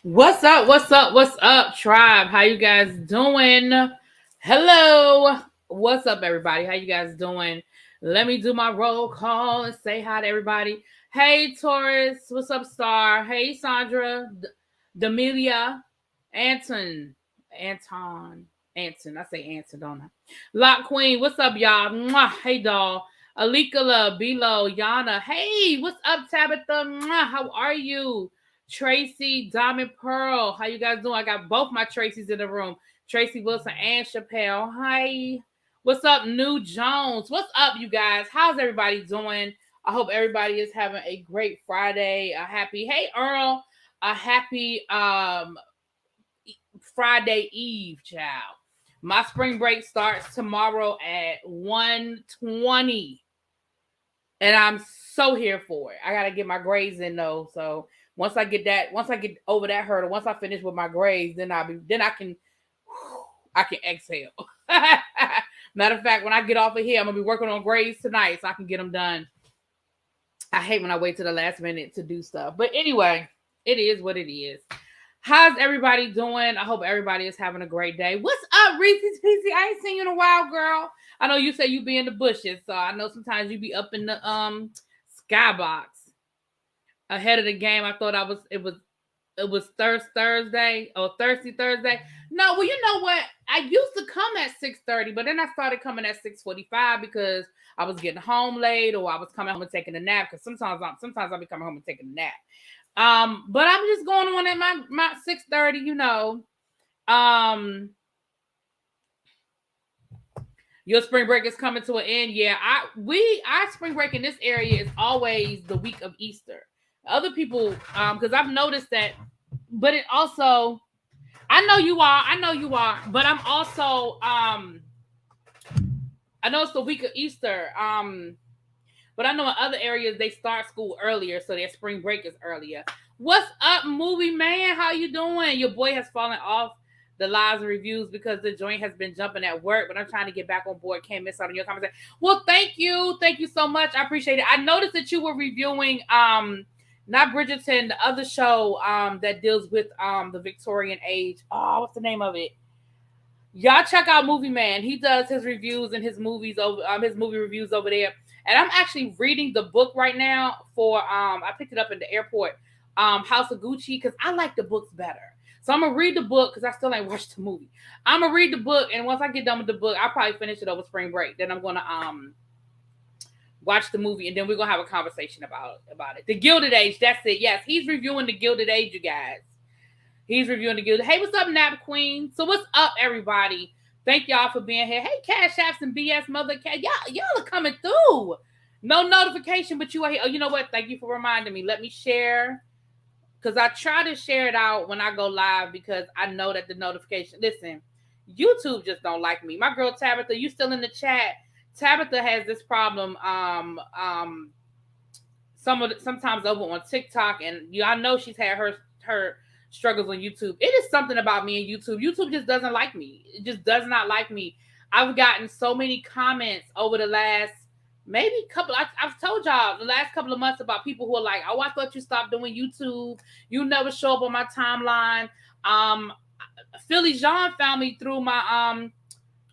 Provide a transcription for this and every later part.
What's up? What's up? What's up, tribe? How you guys doing? Hello. What's up, everybody? How you guys doing? Let me do my roll call and say hi to everybody. Hey, Taurus. What's up, Star? Hey, Sandra. Demelia. Anton. Anton. Anton. I say Anton, don't I? Lock Queen. What's up, y'all? Mwah. Hey, doll. Alikala. Bilo. Yana. Hey, what's up, Tabitha? Mwah. How are you? Tracy, Diamond Pearl. How you guys doing? I got both my Tracys in the room. Tracy Wilson and Chappelle. Hi. What's up, New Jones? What's up, you guys? How's everybody doing? I hope everybody is having a great Friday. A happy, hey Earl, a happy Friday Eve, child. My spring break starts tomorrow at 1:20. And I'm so here for it. I gotta get my grades in though. So once I get over that hurdle, once I finish with my grades, then I can exhale. Matter of fact, when I get off of here, I'm gonna be working on grades tonight so I can get them done. I hate when I wait to the last minute to do stuff. But anyway, it is what it is. How's everybody doing? I hope everybody is having a great day. What's up, Reese's PC? I ain't seen you in a while, girl. I know you say you be in the bushes, so I know sometimes you be up in the skybox. Ahead of the game, I thought it was Thursday or Thirsty Thursday. No, well, you know what? I used to come at 6:30, but then I started coming at 6:45 because I was getting home late or I was coming home and taking a nap. Because sometimes I'll be coming home and taking a nap. But I'm just going on at my 6:30, you know. Your spring break is coming to an end. Yeah, our spring break in this area is always the week of Easter. Other people, because I've noticed that, but it also, I know you are, but I'm also, I know it's the week of Easter. But I know in other areas they start school earlier, so their spring break is earlier. What's up, movie man? How you doing? Your boy has fallen off the lives and reviews because the joint has been jumping at work, but I'm trying to get back on board. Can't miss out on your conversation. Well, thank you so much. I appreciate it. I noticed that you were reviewing not Bridgerton, the other show that deals with the Victorian age. Oh, what's the name of it? Y'all check out Movie Man. He does his reviews and his movies over his movie reviews over there. And I'm actually reading the book right now for I picked it up in the airport, House of Gucci, because I like the books better. So I'm gonna read the book because I still ain't watched the movie. I'm gonna read the book, and once I get done with the book, I'll probably finish it over spring break. Then I'm gonna watch the movie, and then we're gonna have a conversation about it. The Gilded Age, that's it. Yes, he's reviewing the Gilded Age, you guys. He's reviewing the Gilded. Hey, what's up, Nap Queen? So what's up, everybody? Thank y'all for being here. Hey, Cash Apps and BS Mother Cat. Y'all are coming through. No notification, but you are here. Oh, you know what? Thank you for reminding me. Let me share. Because I try to share it out when I go live because I know that the notification. Listen, YouTube just don't like me. My girl Tabitha, you still in the chat? Tabitha has this problem. Sometimes over on TikTok, and I know she's had her struggles on YouTube. It is something about me and YouTube. YouTube just doesn't like me. It just does not like me. I've gotten so many comments over the last I've told y'all the last couple of months about people who are like, oh, I thought you stopped doing YouTube. You never show up on my timeline. Philly Jean found me through my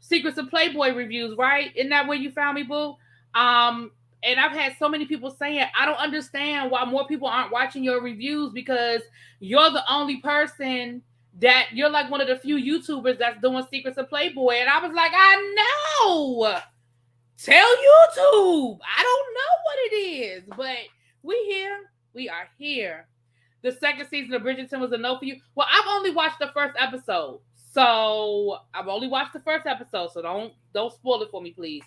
Secrets of Playboy reviews, right? Isn't that where you found me, boo? And I've had so many people saying, I don't understand why more people aren't watching your reviews because you're the only person that you're like one of the few YouTubers that's doing Secrets of Playboy. And I was like, I know. Tell YouTube. I don't know what it is, but we here. We are here. The second season of Bridgerton was a no for you. Well, I've only watched the first episode. So don't spoil it for me, please.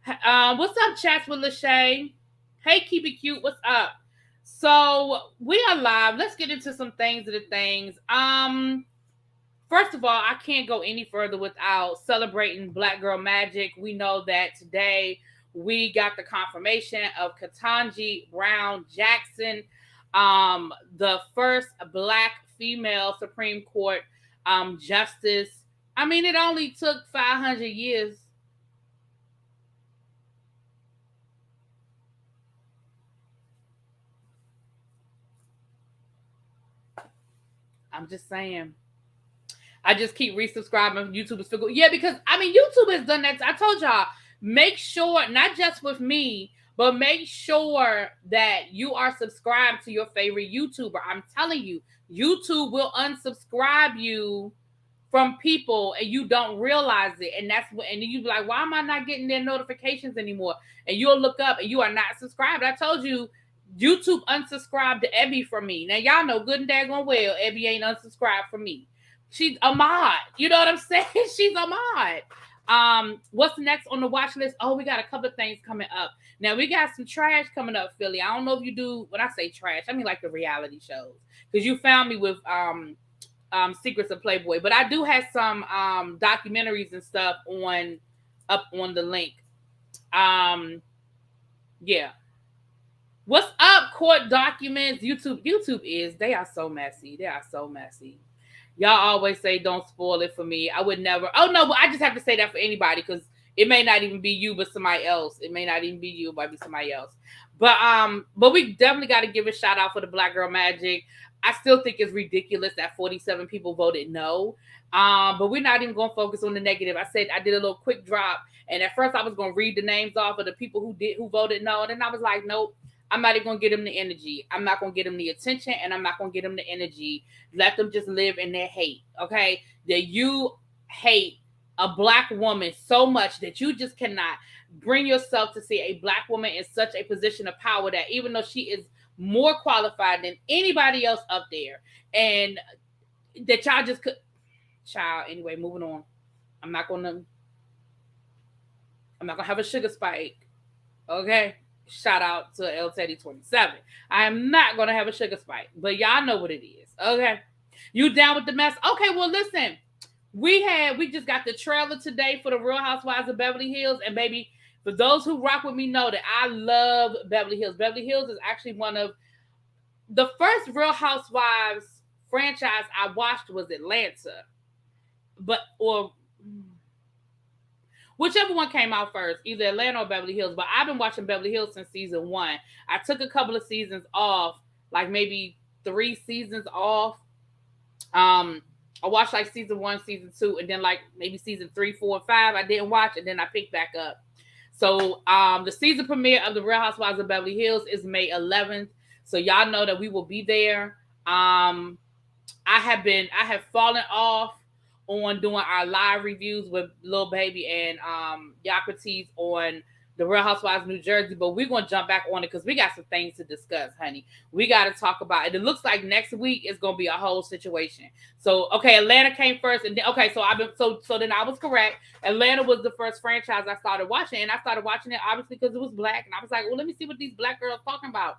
What's up, chats with Lachey? Hey, keep it cute. What's up? So we are live. Let's get into some things. First of all, I can't go any further without celebrating Black Girl Magic. We know that today we got the confirmation of Ketanji Brown Jackson, the first Black female Supreme Court justice. I mean, it only took 500 years. I'm just saying. I just keep resubscribing. YouTube is still good. Yeah, because I mean, YouTube has done that. I told y'all, make sure, not just with me, but make sure that you are subscribed to your favorite YouTuber. I'm telling you, YouTube will unsubscribe you from people and you don't realize it. And that's what, and then you be like, why am I not getting their notifications anymore? And you'll look up and you are not subscribed. I told you, YouTube unsubscribed to Ebby from me. Now, y'all know good and daggone well, Ebby ain't unsubscribed from me. She's a mod. You know what I'm saying? She's a mod. What's next on the watch list? Oh, we got a couple of things coming up. Now, we got some trash coming up, Philly. I don't know if you do, when I say trash, I mean like the reality shows. Because you found me with Secrets of Playboy. But I do have some documentaries and stuff up on the link. Yeah. What's up, court documents? They are so messy. They are so messy. Y'all always say don't spoil it for me. I would never. Oh no, but I just have to say that for anybody because it may not even be you, but somebody else. It may not even be you, it might be somebody else. But we definitely got to give a shout out for the Black Girl Magic. I still think it's ridiculous that 47 people voted no. But we're not even going to focus on the negative. I said I did a little quick drop, and at first I was going to read the names off of the people who voted no, and then I was like, nope. I'm not even going to get them the energy. I'm not going to get them the attention, and I'm not going to get them the energy. Let them just live in their hate, okay? That you hate a Black woman so much that you just cannot bring yourself to see a Black woman in such a position of power that even though she is more qualified than anybody else up there, and that y'all just could... Child, anyway, moving on. I'm not going to have a sugar spike, okay? Shout out to El Teddy 27. I am not going to have a sugar spike, but y'all know what it is. Okay. You down with the mess? Okay. Well, listen, we just got the trailer today for the Real Housewives of Beverly Hills. And baby, for those who rock with me know that I love Beverly Hills. Beverly Hills is actually one of the first Real Housewives franchise I watched was Atlanta, whichever one came out first, either Atlanta or Beverly Hills. But I've been watching Beverly Hills since season 1. I took a couple of seasons off, like maybe 3 seasons off. I watched like season 1, season 2, and then like maybe season 3, 4, and 5 I didn't watch, and then I picked back up. So the season premiere of the Real Housewives of Beverly Hills is May 11th. So y'all know that we will be there. I have fallen off on doing our live reviews with Lil Baby and Yocrates on the Real Housewives of New Jersey, but we're going to jump back on it because we got some things to discuss, honey. We got to talk about it. It looks like next week is going to be a whole situation. So, okay, Atlanta came first, and then, okay, so then I was correct. Atlanta was the first franchise I started watching, and I started watching it obviously because it was Black, and I was like, well, let me see what these Black girls talking about.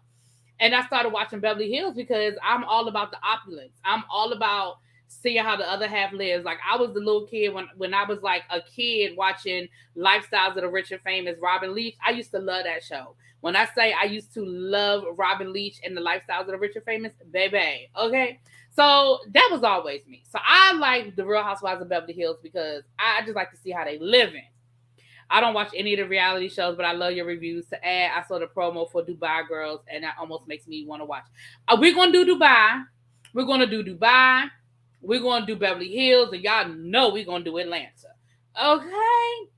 And I started watching Beverly Hills because I'm all about the opulence. I'm all about seeing how the other half lives. Like I was the little kid when I was like a kid watching Lifestyles of the Rich and Famous, Robin Leach. I used to love that show. When I say I used to love Robin Leach and the Lifestyles of the Rich and Famous, baby. Okay. So that was always me. So I like the Real Housewives of Beverly Hills because I just like to see how they living. I don't watch any of the reality shows, but I love your reviews. To add, I saw the promo for Dubai Girls, and that almost makes me want to watch. We're going to do Dubai. We're going to do Dubai. We're going to do Beverly Hills, and y'all know we're going to do Atlanta. Okay?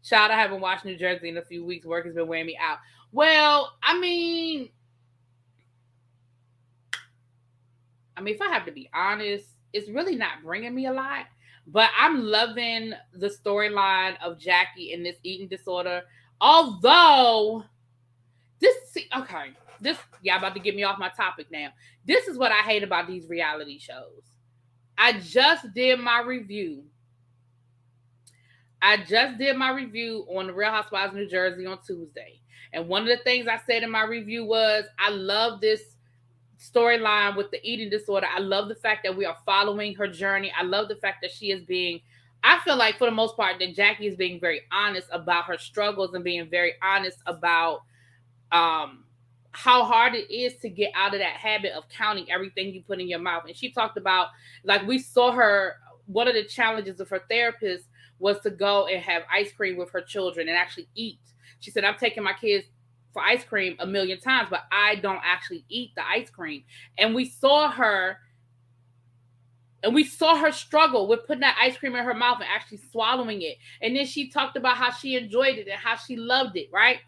Child, I haven't watched New Jersey in a few weeks. Work has been wearing me out. Well, I mean, if I have to be honest, it's really not bringing me a lot. But I'm loving the storyline of Jackie and this eating disorder. Although, y'all about to get me off my topic now. This is what I hate about these reality shows. I just did my review on the Real Housewives of New Jersey on Tuesday. And one of the things I said in my review was, I love this storyline with the eating disorder. I love the fact that we are following her journey. I love the fact that I feel like for the most part that Jackie is being very honest about her struggles and being very honest about how hard it is to get out of that habit of counting everything you put in your mouth. And she talked about, like, we saw her, one of the challenges of her therapist was to go and have ice cream with her children and actually eat. She said, I'm taking my kids for ice cream 1 million times, but I don't actually eat the ice cream. And we saw her And we saw her struggle with putting that ice cream in her mouth and actually swallowing it. And then she talked about how she enjoyed it and how she loved it, right?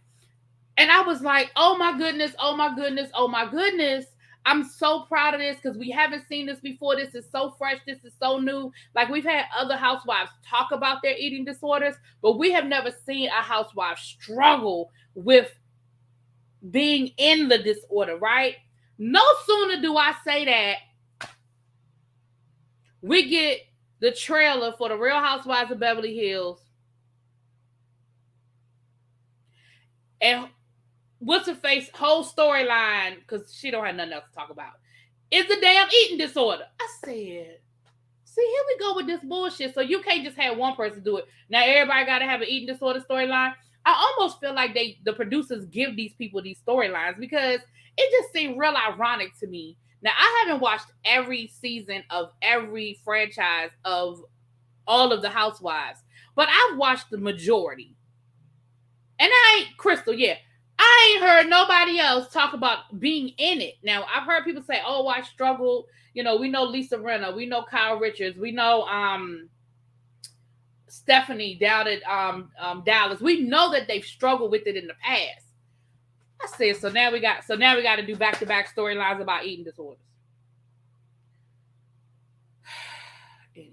And I was like, oh my goodness, oh my goodness, oh my goodness. I'm so proud of this because we haven't seen this before. This is so fresh. This is so new. Like, we've had other housewives talk about their eating disorders, but we have never seen a housewife struggle with being in the disorder, right? No sooner do I say that, we get the trailer for the Real Housewives of Beverly Hills. And what's her face whole storyline, because she don't have nothing else to talk about, is the damn eating disorder. I said, see, here we go with this bullshit. So you can't just have one person do it. Now everybody got to have an eating disorder storyline. I almost feel like the producers give these people these storylines because it just seemed real ironic to me. Now, I haven't watched every season of every franchise of all of the Housewives, but I've watched the majority. And Crystal, I ain't heard nobody else talk about being in it. Now, I've heard people say, oh, I struggled. You know, we know Lisa Rinna. We know Kyle Richards. We know Stephanie down at Dallas. We know that they've struggled with it in the past. I said, so now we got to do back-to-back storylines about eating disorders. Anyway,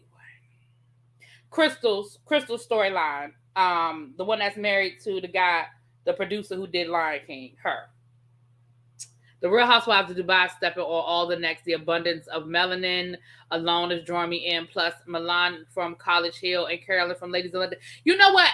Crystal's storyline, the one that's married to the producer who did Lion King, her. The Real Housewives of Dubai stepping on all the next. The abundance of melanin alone is drawing me in. Plus Milan from College Hill and Carolyn from Ladies of London. You know what?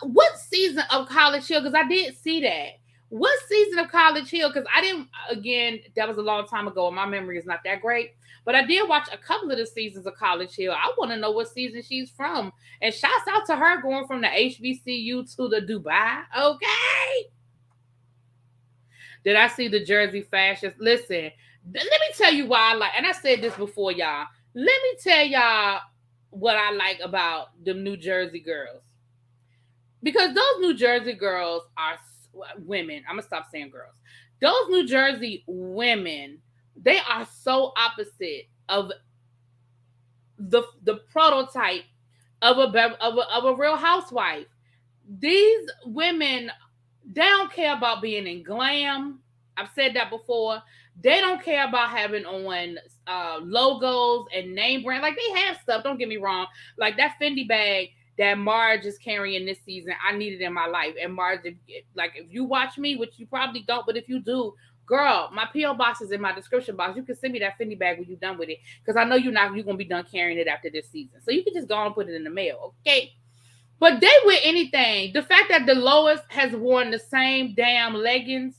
What season of College Hill? Because I did see that. What season of College Hill? Because I didn't, again, that was a long time ago and my memory is not that great. But I did watch a couple of the seasons of College Hill. I want to know what season she's from. And shouts out to her going from the HBCU to the Dubai. Okay. Did I see the Jersey fashions? Listen, let me tell you why I like, and I said this before, y'all. Let me tell y'all what I like about them New Jersey girls. Because those New Jersey girls are women. I'm going to stop saying girls. Those New Jersey women, they are so opposite of the prototype of a Real Housewife. These women, they don't care about being in glam. I've said that before. They don't care about having on logos and name brand. Like, they have stuff, don't get me wrong. Like that Fendi bag that Marge is carrying this season, I need it in my life. And Marge, if you watch me, which you probably don't, but if you do, girl, my P.O. box is in my description box. You can send me that Fendi bag when you're done with it. Because I know you're going to be done carrying it after this season. So you can just go and put it in the mail, okay? But they wear anything. The fact that Dolores has worn the same damn leggings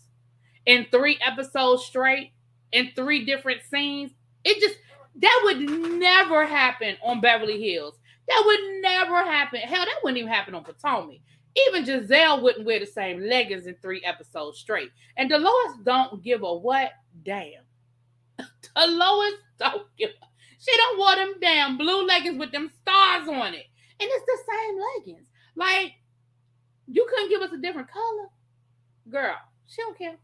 in 3 episodes straight, in 3 different scenes, that would never happen on Beverly Hills. That would never happen. Hell, that wouldn't even happen on Potomac. Even Giselle wouldn't wear the same leggings in 3 episodes straight. And Dolores don't give a what? Damn. Dolores don't give a... She don't wear them damn blue leggings with them stars on it. And it's the same leggings. Like, you couldn't give us a different color? Girl, she don't care.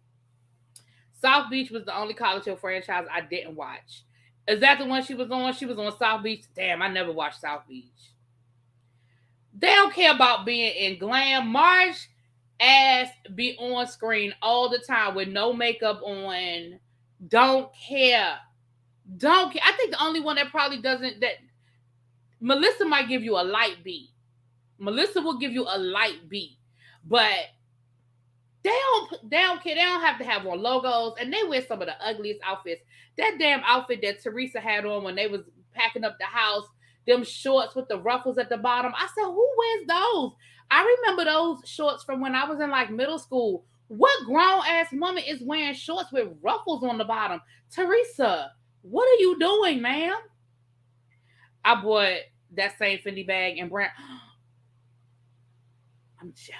South Beach was the only College Hill franchise I didn't watch. Is that the one she was on? She was on South Beach. Damn, I never watched South Beach. They don't care about being in glam. Marge ass be on screen all the time with no makeup on. Don't care. Don't care. I think the only one that probably doesn't, that Melissa might give you a light beat. Melissa will give you a light beat. But they don't care. They don't have to have on logos. And they wear some of the ugliest outfits. That damn outfit that Teresa had on when they was packing up the house, them shorts with the ruffles at the bottom. I said, who wears those? I remember those shorts from when I was in like middle school. What grown-ass woman is wearing shorts with ruffles on the bottom? Teresa, what are you doing, ma'am? I bought that same Fendi bag and brand. I'm jealous.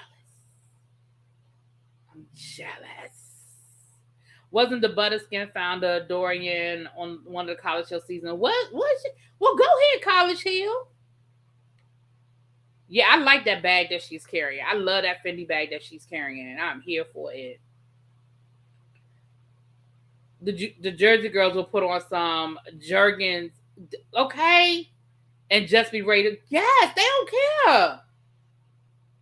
Wasn't the Butterskin founder Dorian on one of the College Hill seasons? What? Well, go ahead, College Hill. Yeah, I like that bag that she's carrying. I love that Fendi bag that she's carrying, and I'm here for it. The Jersey girls will put on some Jergens Okay? And just be ready to, yes, they don't care.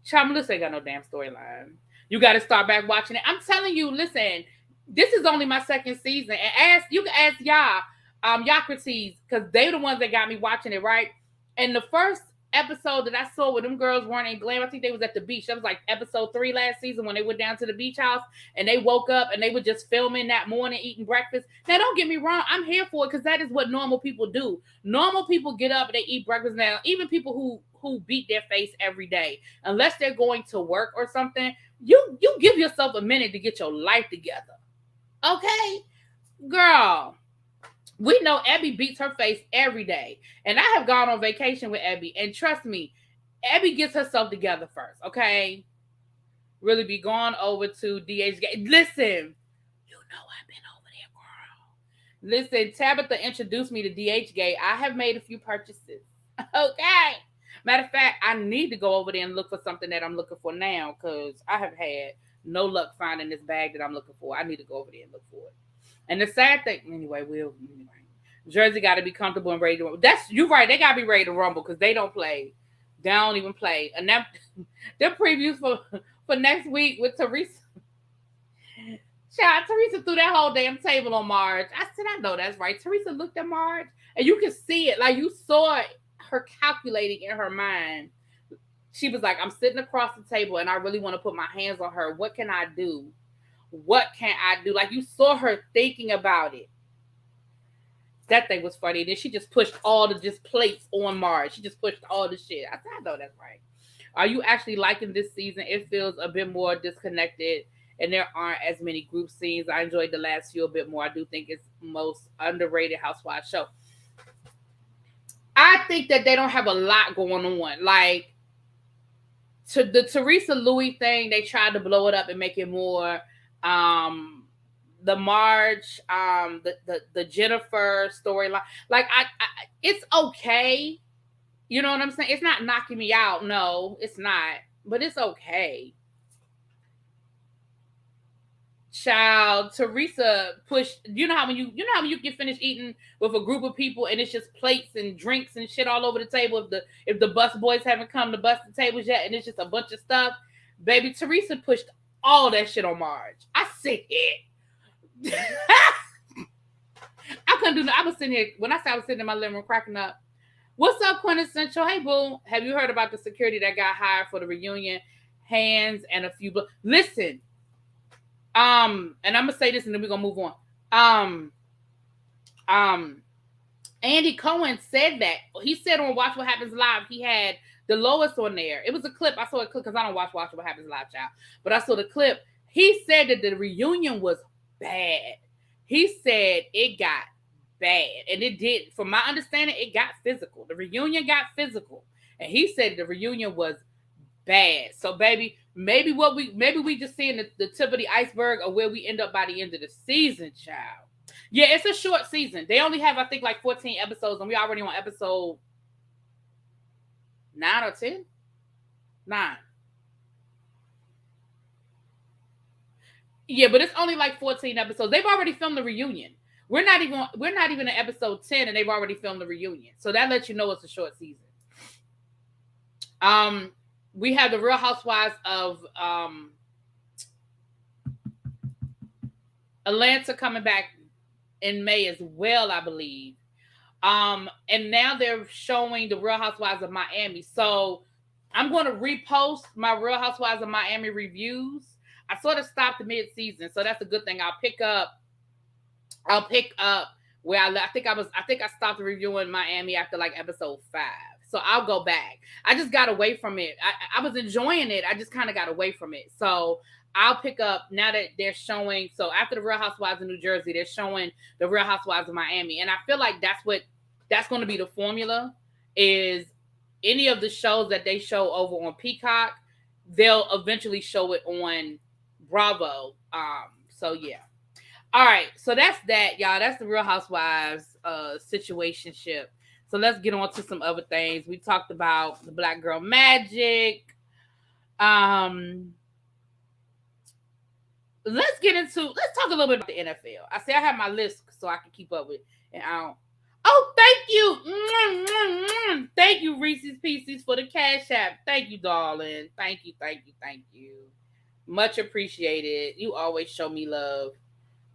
Child, Melissa ain't got no damn storyline. You got to start back watching it. I'm telling you, listen, this is only my second season. And you can ask Yocrates, because they're the ones that got me watching it, right? And the first episode that I saw where them girls weren't in glam, I think they was at the beach. That was like episode 3 last season when they went down to the beach house and they woke up and they were just filming that morning, eating breakfast. Now, don't get me wrong, I'm here for it because that is what normal people do. Normal people get up and they eat breakfast now. Even people who beat their face every day, unless they're going to work or something, you give yourself a minute to get your life together. Okay? Girl, we know Abby beats her face every day. And I have gone on vacation with Abby. And trust me, Abby gets herself together first, okay? Really be going over to DH. Listen, you know I've been over there, girl. Listen, Tabitha introduced me to DH Gate. I have made a few purchases. Okay. Matter of fact, I need to go over there and look for something that I'm looking for now because I have had no luck finding this bag that I'm looking for. I need to go over there and look for it. And the sad thing, anyway, Jersey got to be comfortable and ready to rumble. You're right. They got to be ready to rumble because they don't play. They don't even play. And that, their previews for next week with Teresa. Child, Teresa threw that whole damn table on Marge. I said, I know that's right. Teresa looked at Marge and you can see it. Like you saw her calculating in her mind. She was like, I'm sitting across the table and I really want to put my hands on her. What can I do? What can I do? Like you saw her thinking about it. That thing was funny. Then she just pushed all the just plates on Marge. She just pushed all the shit. I said, I know that's right. Are you actually liking this season? It feels a bit more disconnected and there aren't as many group scenes. I enjoyed the last few a bit more. I do think it's the most underrated Housewives show. I think that they don't have a lot going on. Like, to the Teresa Louis thing, they tried to blow it up and make it more the Marge, the Jennifer storyline. Like, I it's okay. You know what I'm saying? It's not knocking me out. No, it's not. But it's okay. Child, Teresa pushed. You know how when you get finished eating with a group of people and it's just plates and drinks and shit all over the table. If the bus boys haven't come to bust the tables yet, and it's just a bunch of stuff, baby, Teresa pushed all that shit on Marge. I said it. I couldn't do. I was sitting here when I was sitting in my living room cracking up. What's up, Quintessential? Hey, boo. Have you heard about the security that got hired for the reunion? Hands and a few. Listen. And I'm gonna say this and then we're gonna move on. Andy Cohen said that. He said on Watch What Happens Live, he had the Lois on there. It was a clip. I saw a clip because I don't watch What Happens Live, child. But I saw the clip. He said that the reunion was bad. He said it got bad. And it did. From my understanding, it got physical. The reunion got physical. And he said the reunion was bad. So, baby, maybe we just seeing the tip of the iceberg of where we end up by the end of the season, child. Yeah, it's a short season. They only have, I think, like 14 episodes, and we already on episode 9 or 10? 9. Yeah, but it's only like 14 episodes. They've already filmed the reunion. We're not even in episode 10, and they've already filmed the reunion. So that lets you know it's a short season. We have the Real Housewives of Atlanta coming back in May as well, I believe. And now they're showing the Real Housewives of Miami. So I'm going to repost my Real Housewives of Miami reviews. I sort of stopped mid-season, so that's a good thing. I'll pick up where I think I stopped reviewing Miami after like episode 5. So I'll go back. I just got away from it. I was enjoying it. I just kind of got away from it. So I'll pick up now that they're showing. So after the Real Housewives of New Jersey, they're showing the Real Housewives of Miami. And I feel like that's going to be the formula is any of the shows that they show over on Peacock, they'll eventually show it on Bravo. So yeah. All right. So that's that, y'all. That's the Real Housewives situationship. So let's get on to some other things. We talked about the Black Girl Magic. Let's talk a little bit about the NFL. I say I have my list so I can keep up with it. And Oh, thank you. Thank you, Reese's Pieces, for the Cash App. Thank you, darling. Thank you. Much appreciated. You always show me love.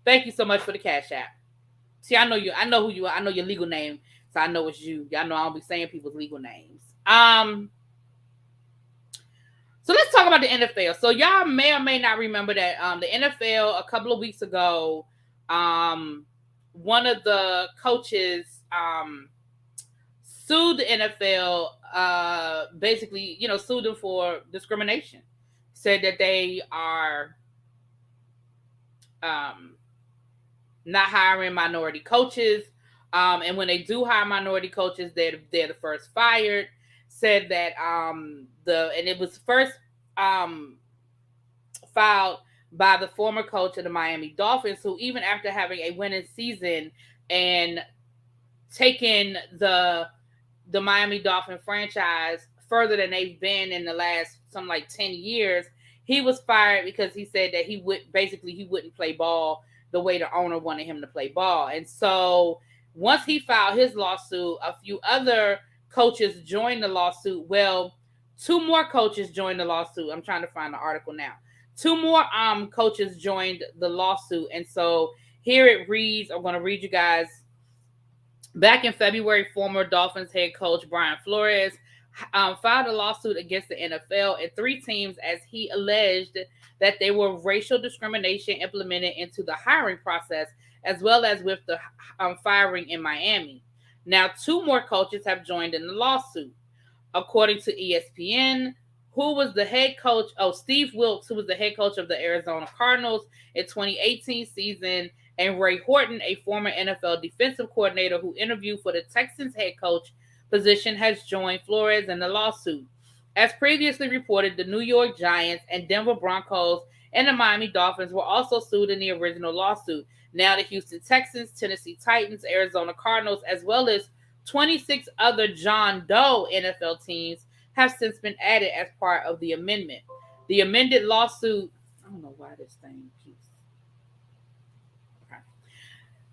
Thank you so much for the Cash App. See, I know you. I know who you are. I know your legal name, so I know it's you. Y'all know I don't be saying people's legal names. So let's talk about the NFL. So y'all may or may not remember that the NFL a couple of weeks ago, one of the coaches sued the NFL, basically, sued them for discrimination. Said that they are not hiring minority coaches, and when they do hire minority coaches, they're the first fired. Said that and it was first filed by the former coach of the Miami Dolphins, who even after having a winning season and taking the Miami Dolphin franchise further than they've been in the last 10 years, he was fired because he said that he wouldn't play ball the way the owner wanted him to play ball. And so once he filed his lawsuit, a few other coaches joined the lawsuit. Well, 2 more coaches joined the lawsuit. I'm trying to find the article now. 2 more coaches joined the lawsuit. And so here it reads, I'm going to read you guys. Back in February, former Dolphins head coach Brian Flores filed a lawsuit against the NFL and 3 teams as he alleged that they were racial discrimination implemented into the hiring process, as well as with the firing in Miami. Now, 2 more coaches have joined in the lawsuit. According to ESPN, who was the head coach? Steve Wilkes, who was the head coach of the Arizona Cardinals in 2018 season, and Ray Horton, a former NFL defensive coordinator who interviewed for the Texans head coach position, has joined Flores in the lawsuit. As previously reported, the New York Giants and Denver Broncos and the Miami Dolphins were also sued in the original lawsuit. Now the Houston Texans, Tennessee Titans, Arizona Cardinals, as well as 26 other John Doe NFL teams have since been added as part of the amendment. The amended lawsuit, I don't know why this thing keeps. Okay.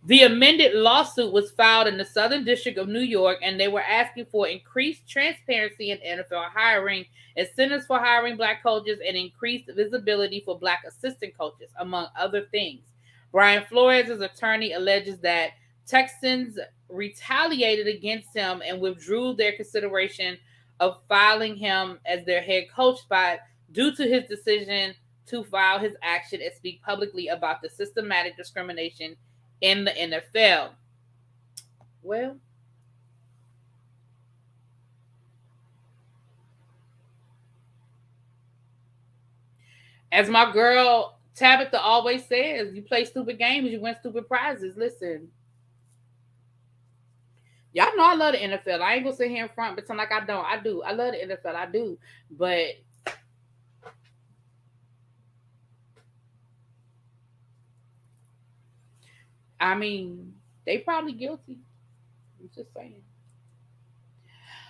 The amended lawsuit was filed in the Southern District of New York, and they were asking for increased transparency in NFL hiring, incentives for hiring Black coaches, and increased visibility for Black assistant coaches, among other things. Brian Flores' attorney alleges that Texans retaliated against him and withdrew their consideration of filing him as their head coach spot due to his decision to file his action and speak publicly about the systematic discrimination in the NFL. Well, as my girl Tabitha always says, you play stupid games, you win stupid prizes. Listen, y'all know I love the NFL. I ain't gonna sit here in front pretend like I don't. I do. I love the NFL. I do. But I mean, they probably guilty. I'm just saying.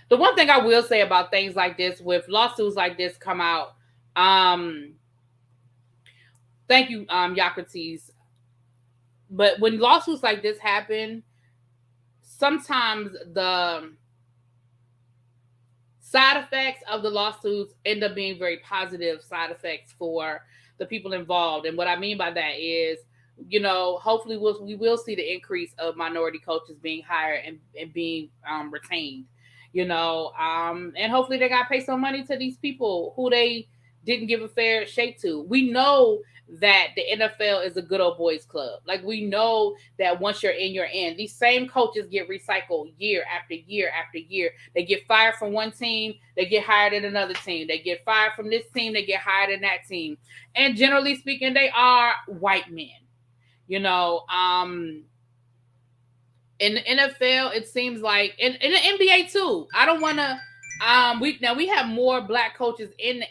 The one thing I will say about things like this, with lawsuits like this come out, thank you, Yocrates. But when lawsuits like this happen, sometimes the side effects of the lawsuits end up being very positive side effects for the people involved. And what I mean by that is, hopefully we will see the increase of minority coaches being hired and being retained, and hopefully they got to pay some money to these people who they didn't give a fair shake to. We know that the NFL is a good old boys club. Like, we know that once you're in, you're in. These same coaches get recycled year after year after year. They get fired from one team, they get hired at another team. They get fired from this team, they get hired in that team. And generally speaking, they are white men. In the NFL, it seems like in the NBA too. I don't want to. We have more Black coaches in the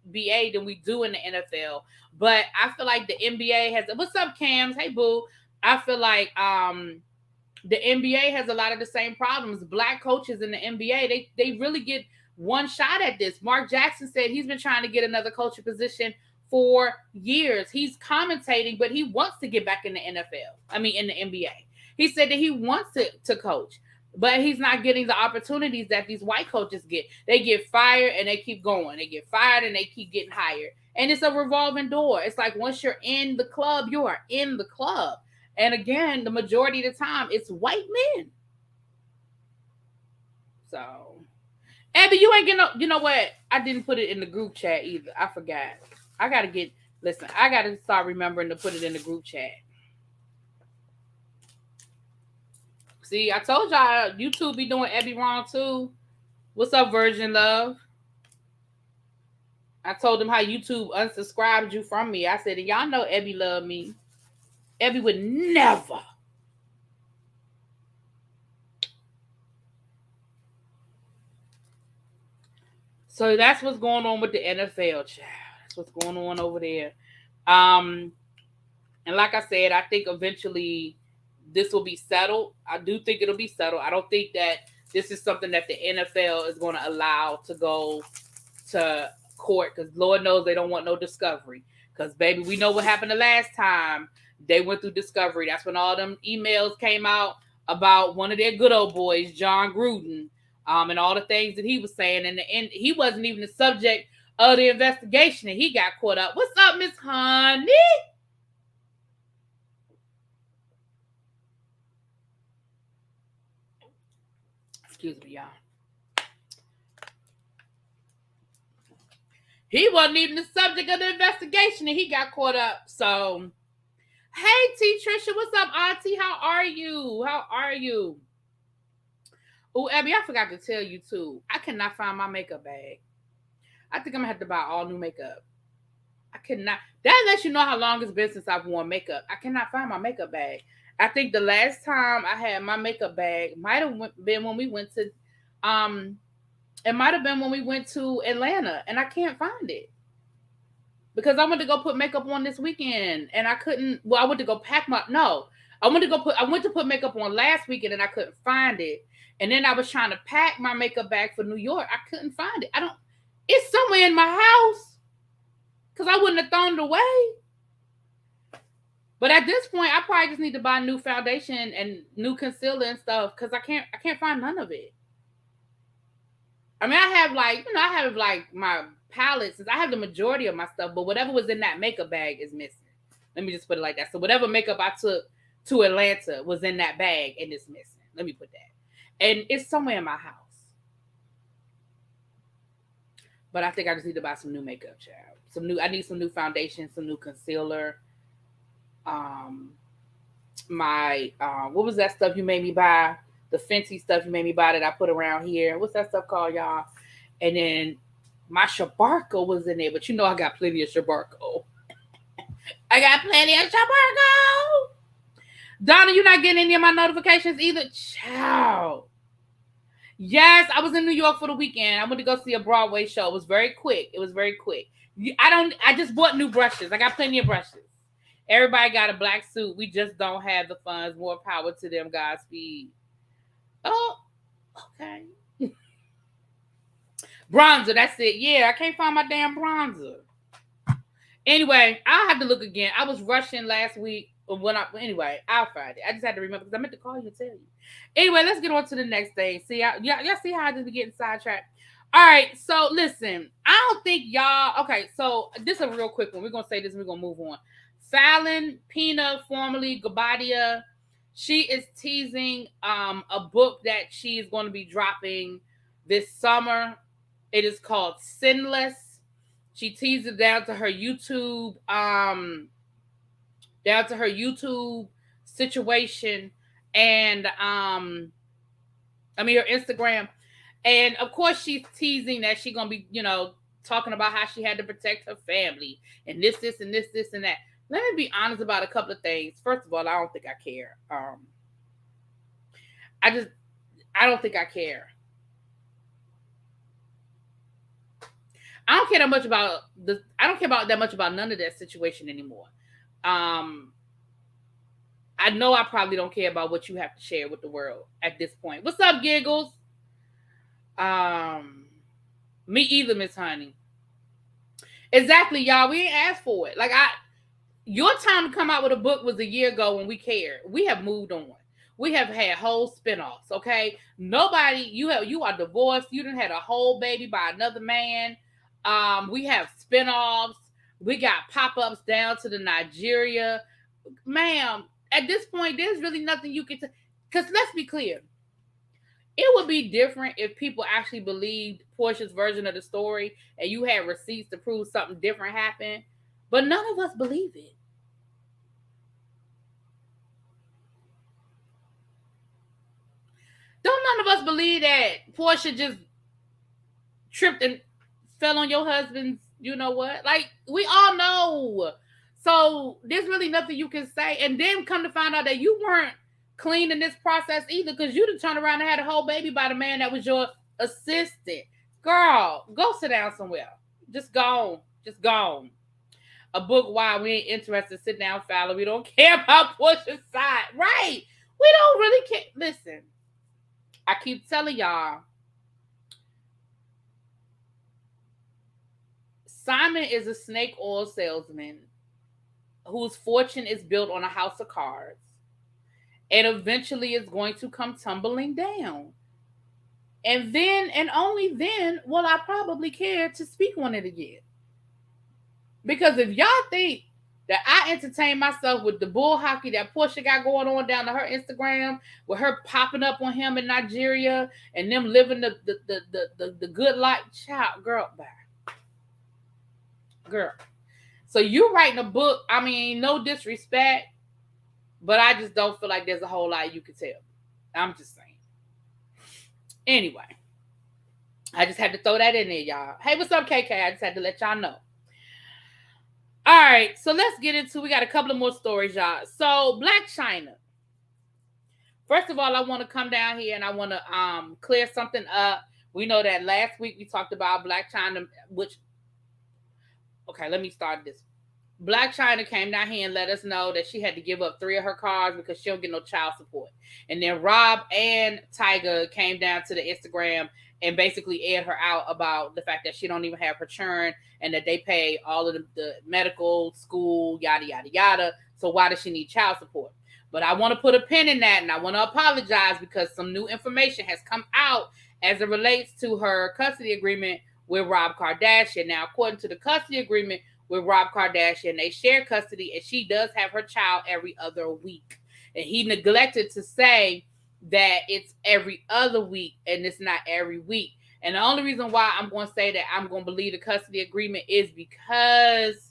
NBA than we do in the NFL. But I feel like the NBA has. What's up, Cams? Hey, boo. I feel like the NBA has a lot of the same problems. Black coaches in the NBA, they really get one shot at this. Mark Jackson said he's been trying to get another coaching position for years. He's commentating, but he wants to get back in the NFL. I mean, in the NBA. He said that he wants to coach, but he's not getting the opportunities that these white coaches get. They get fired and they keep going. They get fired and they keep getting hired. And it's a revolving door. It's like once you're in the club, you are in the club. And again, the majority of the time, it's white men. So, Abby, you ain't getting no, you know what? I didn't put it in the group chat either. I forgot. I got to start remembering to put it in the group chat. See, I told y'all YouTube be doing Abby wrong too. What's up, Virgin Love? I told them how YouTube unsubscribed you from me. I said, y'all know Abby love me. Abby would never. So that's what's going on with the NFL, child. That's what's going on over there. And like I said, I think eventually this will be settled. I do think it'll be settled. I don't think that this is something that the NFL is going to allow to go to court, because Lord knows they don't want no discovery. Because, baby, we know what happened the last time they went through discovery. That's when all them emails came out about one of their good old boys, John Gruden, and all the things that he was saying. And he wasn't even the subject of the investigation, and he got caught up. What's up, Miss Honey? Excuse me, y'all. He wasn't even the subject of the investigation, and he got caught up. So, hey, T. Trisha, what's up, Auntie? How are you? How are you? Oh, Abby, I forgot to tell you, too. I cannot find my makeup bag. I think I'm going to have to buy all new makeup. I cannot. That lets you know how long it's been since I've worn makeup. I cannot find my makeup bag. I think the last time I had my makeup bag might have been when we went to, it might have been when we went to Atlanta, and I can't find it. Because I went to go put makeup on this weekend, and I couldn't, well, I went to go pack I went to put makeup on last weekend, and I couldn't find it. And then I was trying to pack my makeup bag for New York. I couldn't find it. It's somewhere in my house, because I wouldn't have thrown it away. But at this point, I probably just need to buy new foundation and new concealer and stuff, because I can't find none of it. I mean, I have my palettes. I have the majority of my stuff, but whatever was in that makeup bag is missing. Let me just put it like that. So whatever makeup I took to Atlanta was in that bag and it's missing. Let me put that. And it's somewhere in my house. But I think I just need to buy some new makeup, child. I need some new foundation, some new concealer. What was that stuff you made me buy? The Fenty stuff you made me buy that I put around here. What's that stuff called, y'all? And then my Shabarco was in there, but you know I got plenty of Shabarco. I got plenty of Shabarco. Donna, you not getting any of my notifications either? Ciao. Yes, I was in New York for the weekend. I went to go see a Broadway show. It was very quick. I just bought new brushes. I got plenty of brushes. Everybody got a black suit. We just don't have the funds. More power to them. Godspeed. Oh, okay. Bronzer, that's it. Yeah, I can't find my damn bronzer. Anyway, I'll have to look again. I was rushing last week. Anyway, I'll find it. I just had to remember, because I meant to call you and tell you. Anyway, let's get on to the next thing. See, y'all see how I just be getting sidetracked? All right, so listen. I don't think y'all... Okay, so this is a real quick one. We're going to say this and we're going to move on. Fallon Pina, formerly Gabadia, she is teasing a book that she is going to be dropping this summer. It is called Sinless. She teased it down to her YouTube, situation, and her Instagram. And of course, she's teasing that she's gonna be, talking about how she had to protect her family and this, and this, and that. Let me be honest about a couple of things. First of all, I don't think I care. I don't think I care. I don't care that much about none of that situation anymore. I know I probably don't care about what you have to share with the world at this point. What's up, Giggles? Me either, Miss Honey. Exactly, y'all. We ain't asked for it. Your time to come out with a book was a year ago when we cared. We have moved on. We have had whole spinoffs, okay? Nobody, you are divorced. You done had a whole baby by another man. We have spinoffs. We got pop-ups down to the Nigeria. Ma'am, at this point, there's really nothing you can because let's be clear. It would be different if people actually believed Portia's version of the story and you had receipts to prove something different happened. But none of us believe it. Don't none of us believe that Portia just tripped and fell on your husband's, you know what? Like, we all know. So there's really nothing you can say. And then come to find out that you weren't clean in this process either, because you done turned around and had a whole baby by the man that was your assistant. Girl, go sit down somewhere. Just go. Just go. A book, why we ain't interested. Sit down, Fowler. We don't care about Portia's side. Right. We don't really care. Listen, I keep telling y'all, Simon is a snake oil salesman whose fortune is built on a house of cards and eventually is going to come tumbling down. And then, and only then, will I probably care to speak on it again. Because if y'all think that I entertain myself with the bull hockey that Portia got going on down to her Instagram, with her popping up on him in Nigeria and them living the good life, child, girl, bye. Girl. So you writing a book, I mean, no disrespect, but I just don't feel like there's a whole lot you can tell. I'm just saying. Anyway, I just had to throw that in there, y'all. Hey, what's up, KK? I just had to let y'all know. All right, so let's get into, we got a couple of more stories, y'all. So, Blac Chyna. First of all, I want to come down here and I want to clear something up. We know that last week we talked about Blac Chyna, which, okay, let me start this. Blac Chyna came down here and let us know that she had to give up 3 of her cars because she don't get no child support. And then Rob and Tyga came down to the Instagram and basically aired her out about the fact that she don't even have her churn and that they pay all of the medical, school, yada, yada, yada. So why does she need child support? But I want to put a pin in that, and I want to apologize because some new information has come out as it relates to her custody agreement with Rob Kardashian. Now, according to the custody agreement with Rob Kardashian, they share custody, and she does have her child every other week. And he neglected to say that it's every other week and it's not every week. And the only reason why I'm going to say that I'm going to believe the custody agreement is because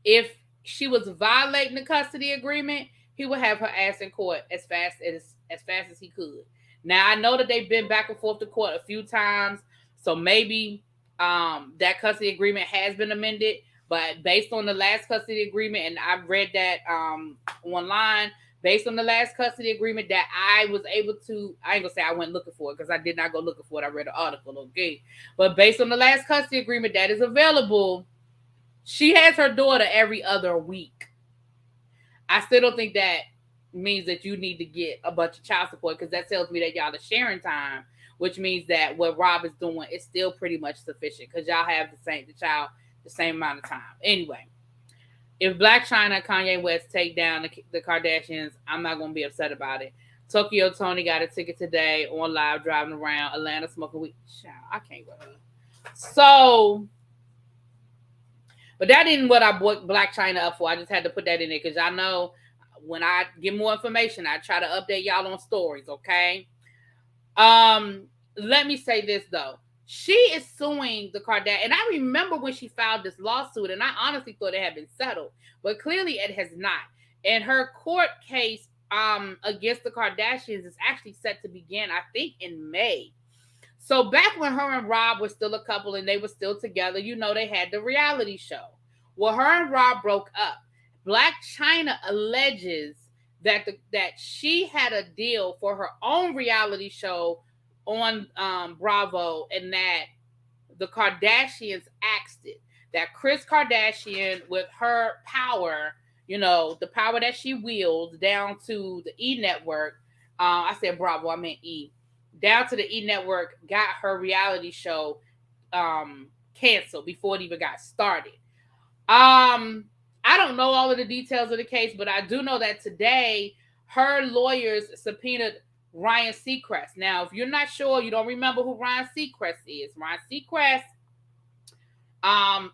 if she was violating the custody agreement, he would have her ass in court as fast as he could. Now, I know that they've been back and forth to court a few times, so maybe that custody agreement has been amended. But based on the last custody agreement, and I've read that online, based on the last custody agreement that I was able to, I ain't gonna say I went looking for it because I did not go looking for it. I read an article, okay? But based on the last custody agreement that is available, she has her daughter every other week. I still don't think that means that you need to get a bunch of child support, because that tells me that y'all are sharing time, which means that what Rob is doing is still pretty much sufficient because y'all have the same amount of time. Anyway, if Blac Chyna and Kanye West take down the Kardashians, I'm not going to be upset about it. Tokyo Tony got a ticket today on live driving around Atlanta smoking weed. Child, I can't with her. So, but that isn't what I bought Blac Chyna up for. I just had to put that in there because y'all know when I get more information, I try to update y'all on stories, okay? Let me say this, though. She is suing the Kardashians. And I remember when she filed this lawsuit, and I honestly thought it had been settled. But clearly it has not. And her court case against the Kardashians is actually set to begin, I think, in May. So back when her and Rob were still a couple and they were still together, you know, they had the reality show. Well, her and Rob broke up. Blac Chyna alleges that she had a deal for her own reality show on Bravo, and that the Kardashians axed it. That Kris Kardashian, with her power, you know, the power that she wields down to the E Network, I said Bravo, I meant E, down to the E Network, got her reality show canceled before it even got started. I I don't know all of the details of the case, but I do know that today her lawyers subpoenaed Ryan Seacrest. Now, if you're not sure, you don't remember who Ryan Seacrest is. Ryan Seacrest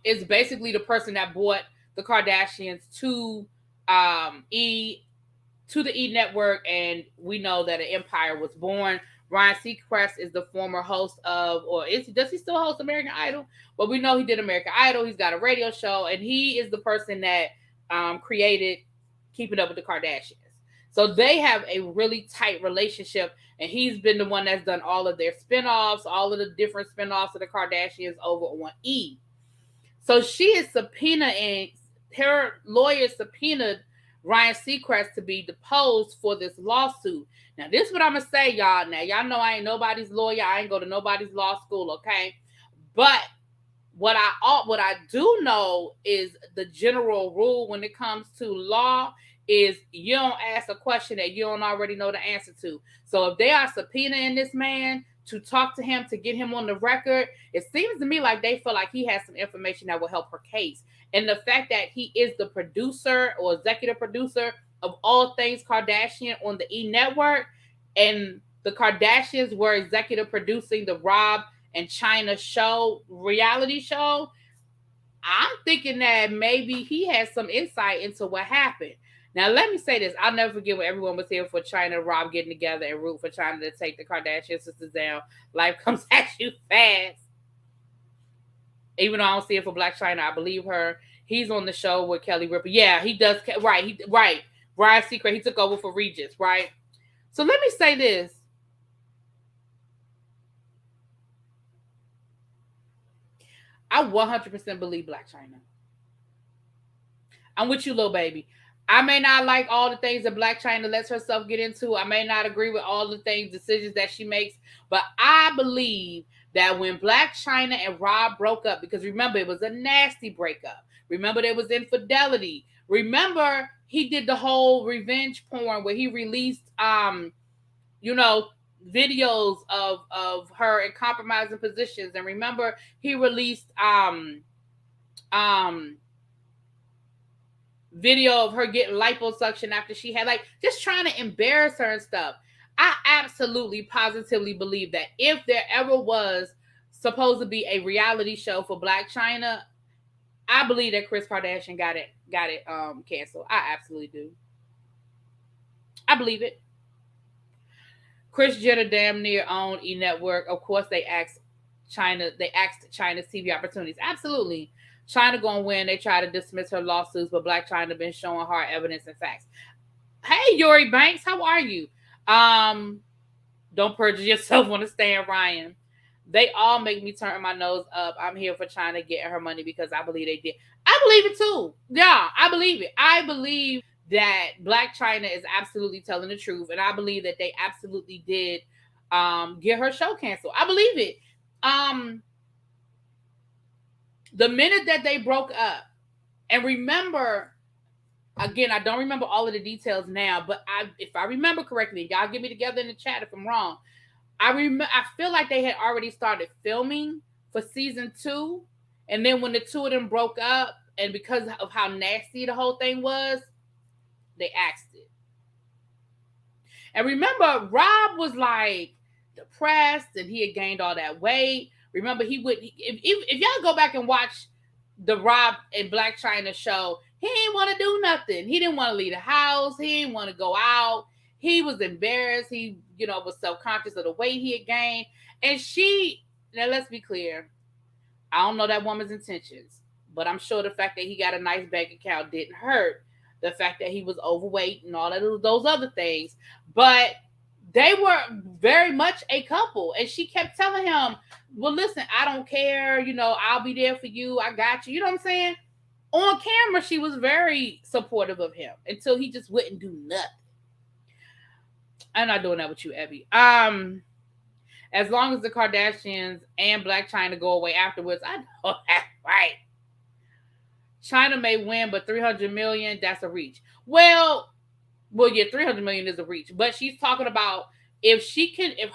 is basically the person that brought the Kardashians to the E Network, and we know that an empire was born. Ryan Seacrest is the former host of, does he still host American Idol? But we know he did American Idol. He's got a radio show, and he is the person that created Keeping Up with the Kardashians. So they have a really tight relationship, and he's been the one that's done all of their spinoffs, all of the different spinoffs of the Kardashians over on E. So she is subpoenaing, her lawyer subpoenaed Ryan Seacrest to be deposed for this lawsuit. Now, this is what I'm going to say, y'all. Now, y'all know I ain't nobody's lawyer. I ain't go to nobody's law school, okay? But what I do know is the general rule when it comes to law is you don't ask a question that you don't already know the answer to. So if they are subpoenaing this man to talk to him, to get him on the record, it seems to me like they feel like he has some information that will help her case. And the fact that he is the producer or executive producer of all things Kardashian on the E Network, and the Kardashians were executive producing the Rob and Chyna show, reality show, I'm thinking that maybe he has some insight into what happened. Now, let me say this. I'll never forget when everyone was here for Chyna and Rob getting together and root for Chyna to take the Kardashian sisters down. Life comes at you fast. Even though I don't see it for Blac Chyna, I believe her. He's on the show with Kelly Ripa. Yeah, he does. Right. Ryan Seacrest, he took over for Regis, right? So let me say this. I 100% believe Blac Chyna. I'm with you, little baby. I may not like all the things that Blac Chyna lets herself get into. I may not agree with all the decisions that she makes. But I believe that when Blac Chyna and Rob broke up, because remember, it was a nasty breakup. Remember, there was infidelity. Remember, he did the whole revenge porn where he released, videos of her in compromising positions. And remember, he released video of her getting liposuction after she had, just trying to embarrass her and stuff. I absolutely positively believe that if there ever was supposed to be a reality show for Blac Chyna, I believe that Kris Kardashian got it canceled. I absolutely do. I believe it. Kris Jenner damn near owned E Network. Of course, they asked Chyna's TV opportunities. Absolutely. Chyna gonna win. They try to dismiss her lawsuits, but Blac Chyna been showing hard evidence and facts. Hey, Yuri Banks, how are you? Don't perjure yourself on the stand, Ryan. They all make me turn my nose up. I'm here for Chyna getting her money because I believe they did. I believe it too. Yeah, I believe it. I believe that Blac Chyna is absolutely telling the truth, and I believe that they absolutely did get her show canceled. I believe it. The minute that they broke up, and remember, again, I don't remember all of the details now, but if I remember correctly, y'all get me together in the chat if I'm wrong. I feel like they had already started filming for season 2, and then when the two of them broke up, and because of how nasty the whole thing was, they axed it. And remember, Rob was depressed, and he had gained all that weight. Remember, if y'all go back and watch the Rob and Blac Chyna show, he didn't want to do nothing. He didn't want to leave the house. He didn't want to go out. He was embarrassed. He, was self-conscious of the weight he had gained. And now let's be clear. I don't know that woman's intentions, but I'm sure the fact that he got a nice bank account didn't hurt the fact that he was overweight and all of those other things. But they were very much a couple. And she kept telling him, well, listen, I don't care. I'll be there for you. I got you. You know what I'm saying? On camera, she was very supportive of him until he just wouldn't do nothing. I'm not doing that with you, Ebby. As long as the Kardashians and Blac Chyna go away afterwards, I know that's right. Chyna may win, but $300 million, that's a reach. Well, yeah, $300 million is a reach. But she's talking about if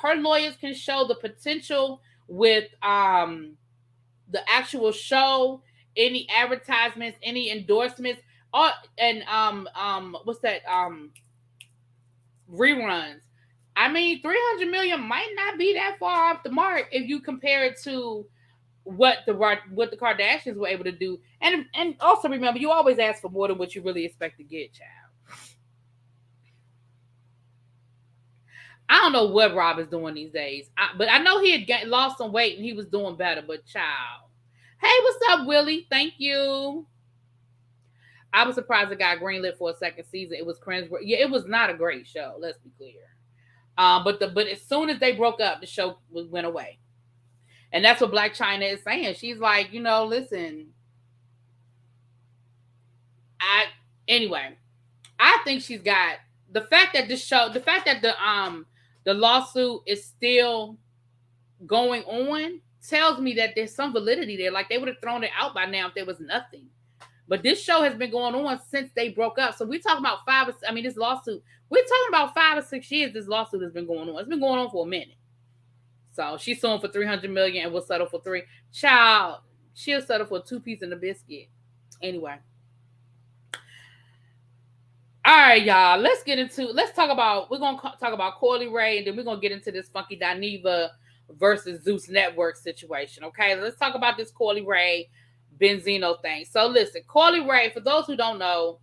her lawyers can show the potential with the actual show, any advertisements, any endorsements, what's that? Reruns. I mean, 300 million might not be that far off the mark if you compare it to what the Kardashians were able to do. And also remember, you always ask for more than what you really expect to get, child. I don't know what Rob is doing these days, but I know he had lost some weight and he was doing better. But child, hey, what's up, Willie? Thank you. I was surprised it got greenlit for a second season. It was cringe. Yeah, it was not a great show. Let's be clear. But as soon as they broke up, the show went away, and that's what Blac Chyna is saying. She's like, listen. Anyway, I think she's got the fact that the lawsuit is still going on tells me that there's some validity there. Like they would have thrown it out by now if there was nothing. But this show has been going on since they broke up. So we're talking about this lawsuit. We're talking about 5 or 6 years this lawsuit has been going on. It's been going on for a minute. So she's suing for $300 million and will settle for $3 million. Child, she'll settle for a 2-piece and a biscuit. Anyway. All right, y'all. We're going to talk about Coi Leray, and then we're going to get into this funky Dineva versus Zeus network situation. Okay, let's talk about this Coi Leray Benzino thing. So listen, Coi Leray, for those who don't know,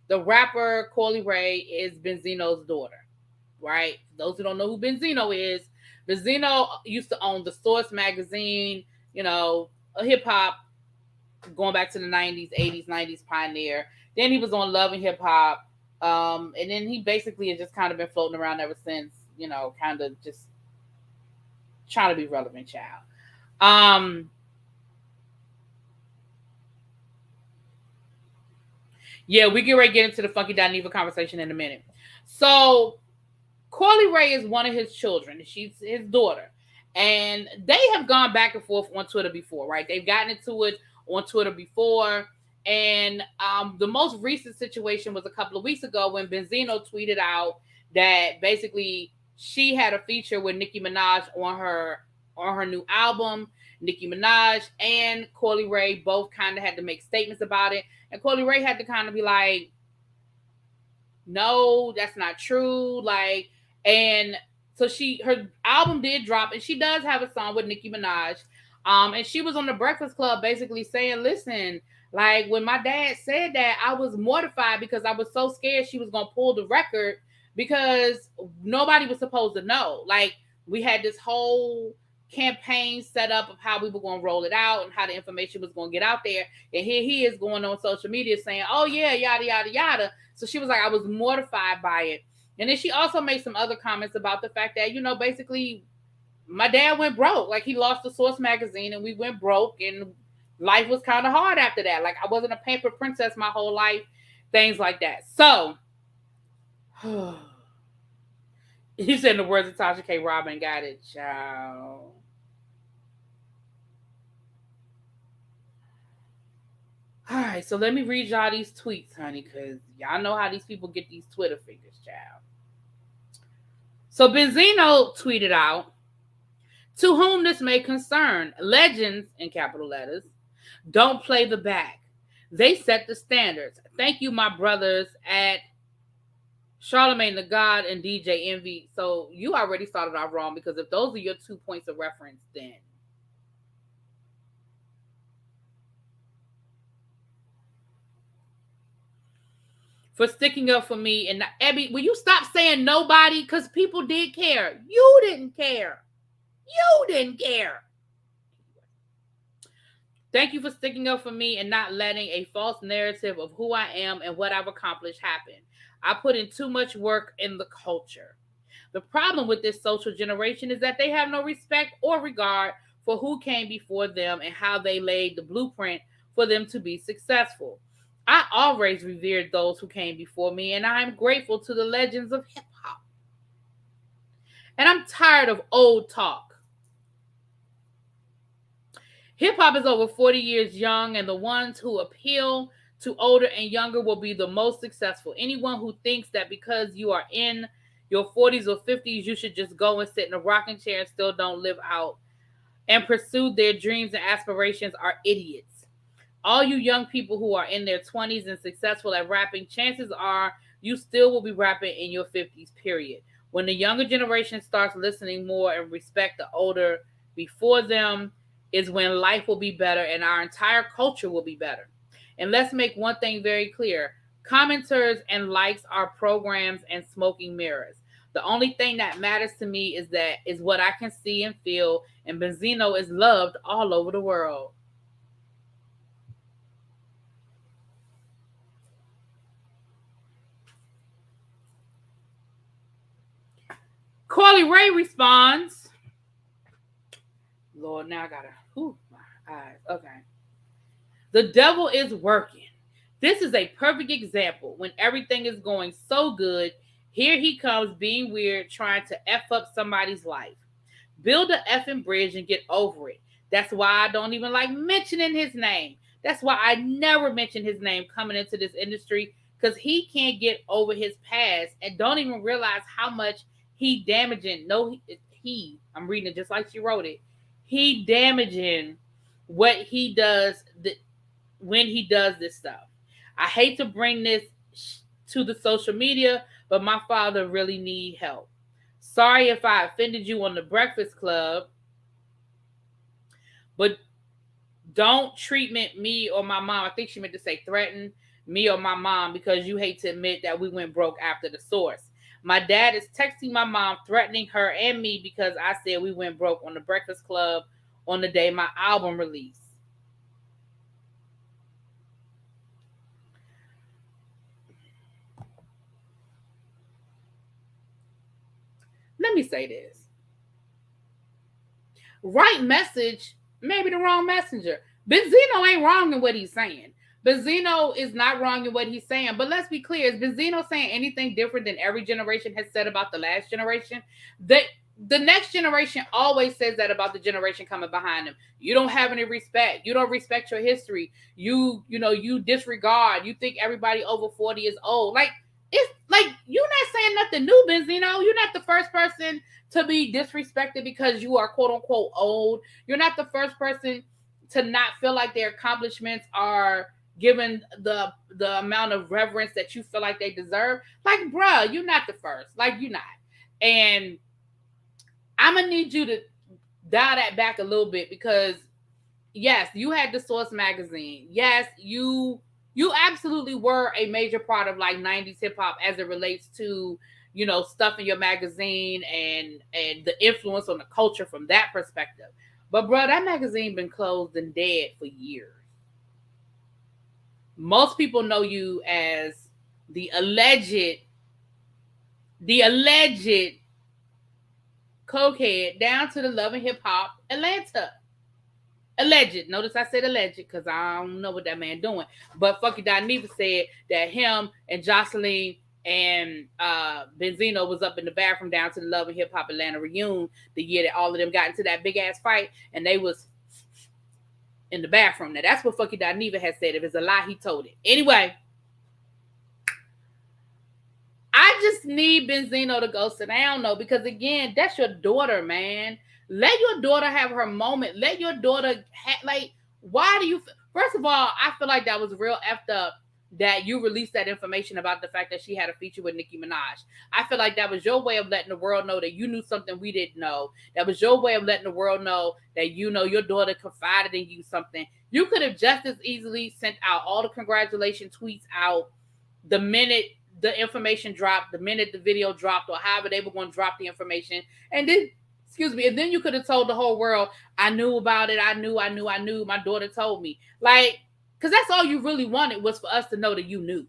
the rapper Coi Leray is Benzino's daughter, right? For those who don't know who Benzino is, Benzino used to own The Source magazine, a hip-hop, going back to the 90s, 80s, 90s pioneer. Then he was on Love and Hip Hop. And then he basically has just kind of been floating around ever since, kind of just trying to be relevant, child. Yeah, we get ready to get into the funky Dineva conversation in a minute. So, Coi Leray is one of his children. She's his daughter. And they have gone back and forth on Twitter before, right? They've gotten into it on Twitter before. And the most recent situation was a couple of weeks ago when Benzino tweeted out that basically she had a feature with Nicki Minaj on her new album. Nicki Minaj and Coi Leray both kind of had to make statements about it. And Coi Leray had to kind of be like, no, that's not true. And so her album did drop, and she does have a song with Nicki Minaj. And she was on the Breakfast Club basically saying, listen, when my dad said that, I was mortified because I was so scared she was going to pull the record because nobody was supposed to know. We had this whole campaign set up of how we were going to roll it out and how the information was going to get out there. And here he is going on social media saying, oh yeah, yada, yada, yada. So she was like, I was mortified by it. And then she also made some other comments about the fact that, basically my dad went broke. He lost the Source magazine and we went broke and life was kind of hard after that. I wasn't a pampered princess my whole life, things like that. So, you said in the words of Tasha K. Robin, got it, child. All right, so let me read y'all these tweets, honey, because y'all know how these people get these Twitter figures, child. So Benzino tweeted out, to whom this may concern, legends, in capital letters, don't play the back. They set the standards. Thank you, my brothers at Charlemagne the God and DJ Envy. So you already started off wrong, because if those are your 2 points of reference, then for sticking up for me. And Abby, will you stop saying nobody? Because people did care. You didn't care. You didn't care. Thank you for sticking up for me and not letting a false narrative of who I am and what I've accomplished happen. I put in too much work in the culture. The problem with this social generation is that they have no respect or regard for who came before them and how they laid the blueprint for them to be successful. I always revered those who came before me, and I am grateful to the legends of hip-hop. And I'm tired of old talk. Hip-hop is over 40 years young, and the ones who appeal to older and younger will be the most successful. Anyone who thinks that because you are in your 40s or 50s, you should just go and sit in a rocking chair and still don't live out and pursue their dreams and aspirations are idiots. All you young people who are in their 20s and successful at rapping, chances are you still will be rapping in your 50s, period. When the younger generation starts listening more and respect the older before them, is when life will be better and our entire culture will be better. And let's make one thing very clear. Commenters and likes are programs and smoking mirrors. The only thing that matters to me is what I can see and feel, and Benzino is loved all over the world. Coi Leray responds, Lord, now I gotta, my eyes. Okay. The devil is working. This is a perfect example. When everything is going so good, here he comes being weird, trying to F up somebody's life. Build a effing bridge and get over it. That's why I don't even like mentioning his name. That's why I never mention his name coming into this industry, because he can't get over his past and don't even realize how much he damaging. No, I'm reading it just like she wrote it. He damaging what he does when he does this stuff. I hate to bring this to the social media, but my father really need help. Sorry if I offended you on the Breakfast Club, but don't treatment me or my mom. I think she meant to say threaten me or my mom, because you hate to admit that we went broke after the source. My dad is texting my mom, threatening her and me because I said we went broke on the Breakfast Club on the day my album released. Let me say this. Right message, maybe the wrong messenger. Benzino ain't wrong in what he's saying. Benzino is not wrong in what he's saying. But let's be clear, is Benzino saying anything different than every generation has said about the last generation? The next generation always says that about the generation coming behind them. You don't have any respect. You don't respect your history. You disregard. You think everybody over 40 is old. Like, it's like you're not saying nothing new, Benzino. You're not the first person to be disrespected because you are quote unquote old. You're not the first person to not feel like their accomplishments are given the amount of reverence that you feel like they deserve. Like, bruh, you're not the first. Like, you're not. And I'm gonna need you to dial that back a little bit, because yes, you had the Source magazine. Yes, you absolutely were a major part of like 90s hip hop as it relates to, stuff in your magazine and the influence on the culture from that perspective. But bro, that magazine been closed and dead for years. Most people know you as the alleged cokehead down to the Love and Hip Hop Atlanta. Alleged. Notice I said alleged because I don't know what that man doing. But Funky Dineva said that him and Jocelyn and Benzino was up in the bathroom down to the Love and Hip Hop Atlanta reunion the year that all of them got into that big ass fight, and they was in the bathroom. Now that's what Funky Dineva has said. If it's a lie, he told it. Anyway, I just need Benzino to go sit down though, because again, that's your daughter, man. Let your daughter have her moment. Let your daughter why do you? First of all, I feel like that was real effed up that you released that information about the fact that she had a feature with Nicki Minaj. I feel like that was your way of letting the world know that you knew something we didn't know. That was your way of letting the world know that your daughter confided in you something. You could have just as easily sent out all the congratulation tweets out the minute the information dropped, the minute the video dropped, or however they were going to drop the information. And then, and then you could have told the whole world, I knew about it. I knew. My daughter told me. Like, because that's all you really wanted, was for us to know that you knew.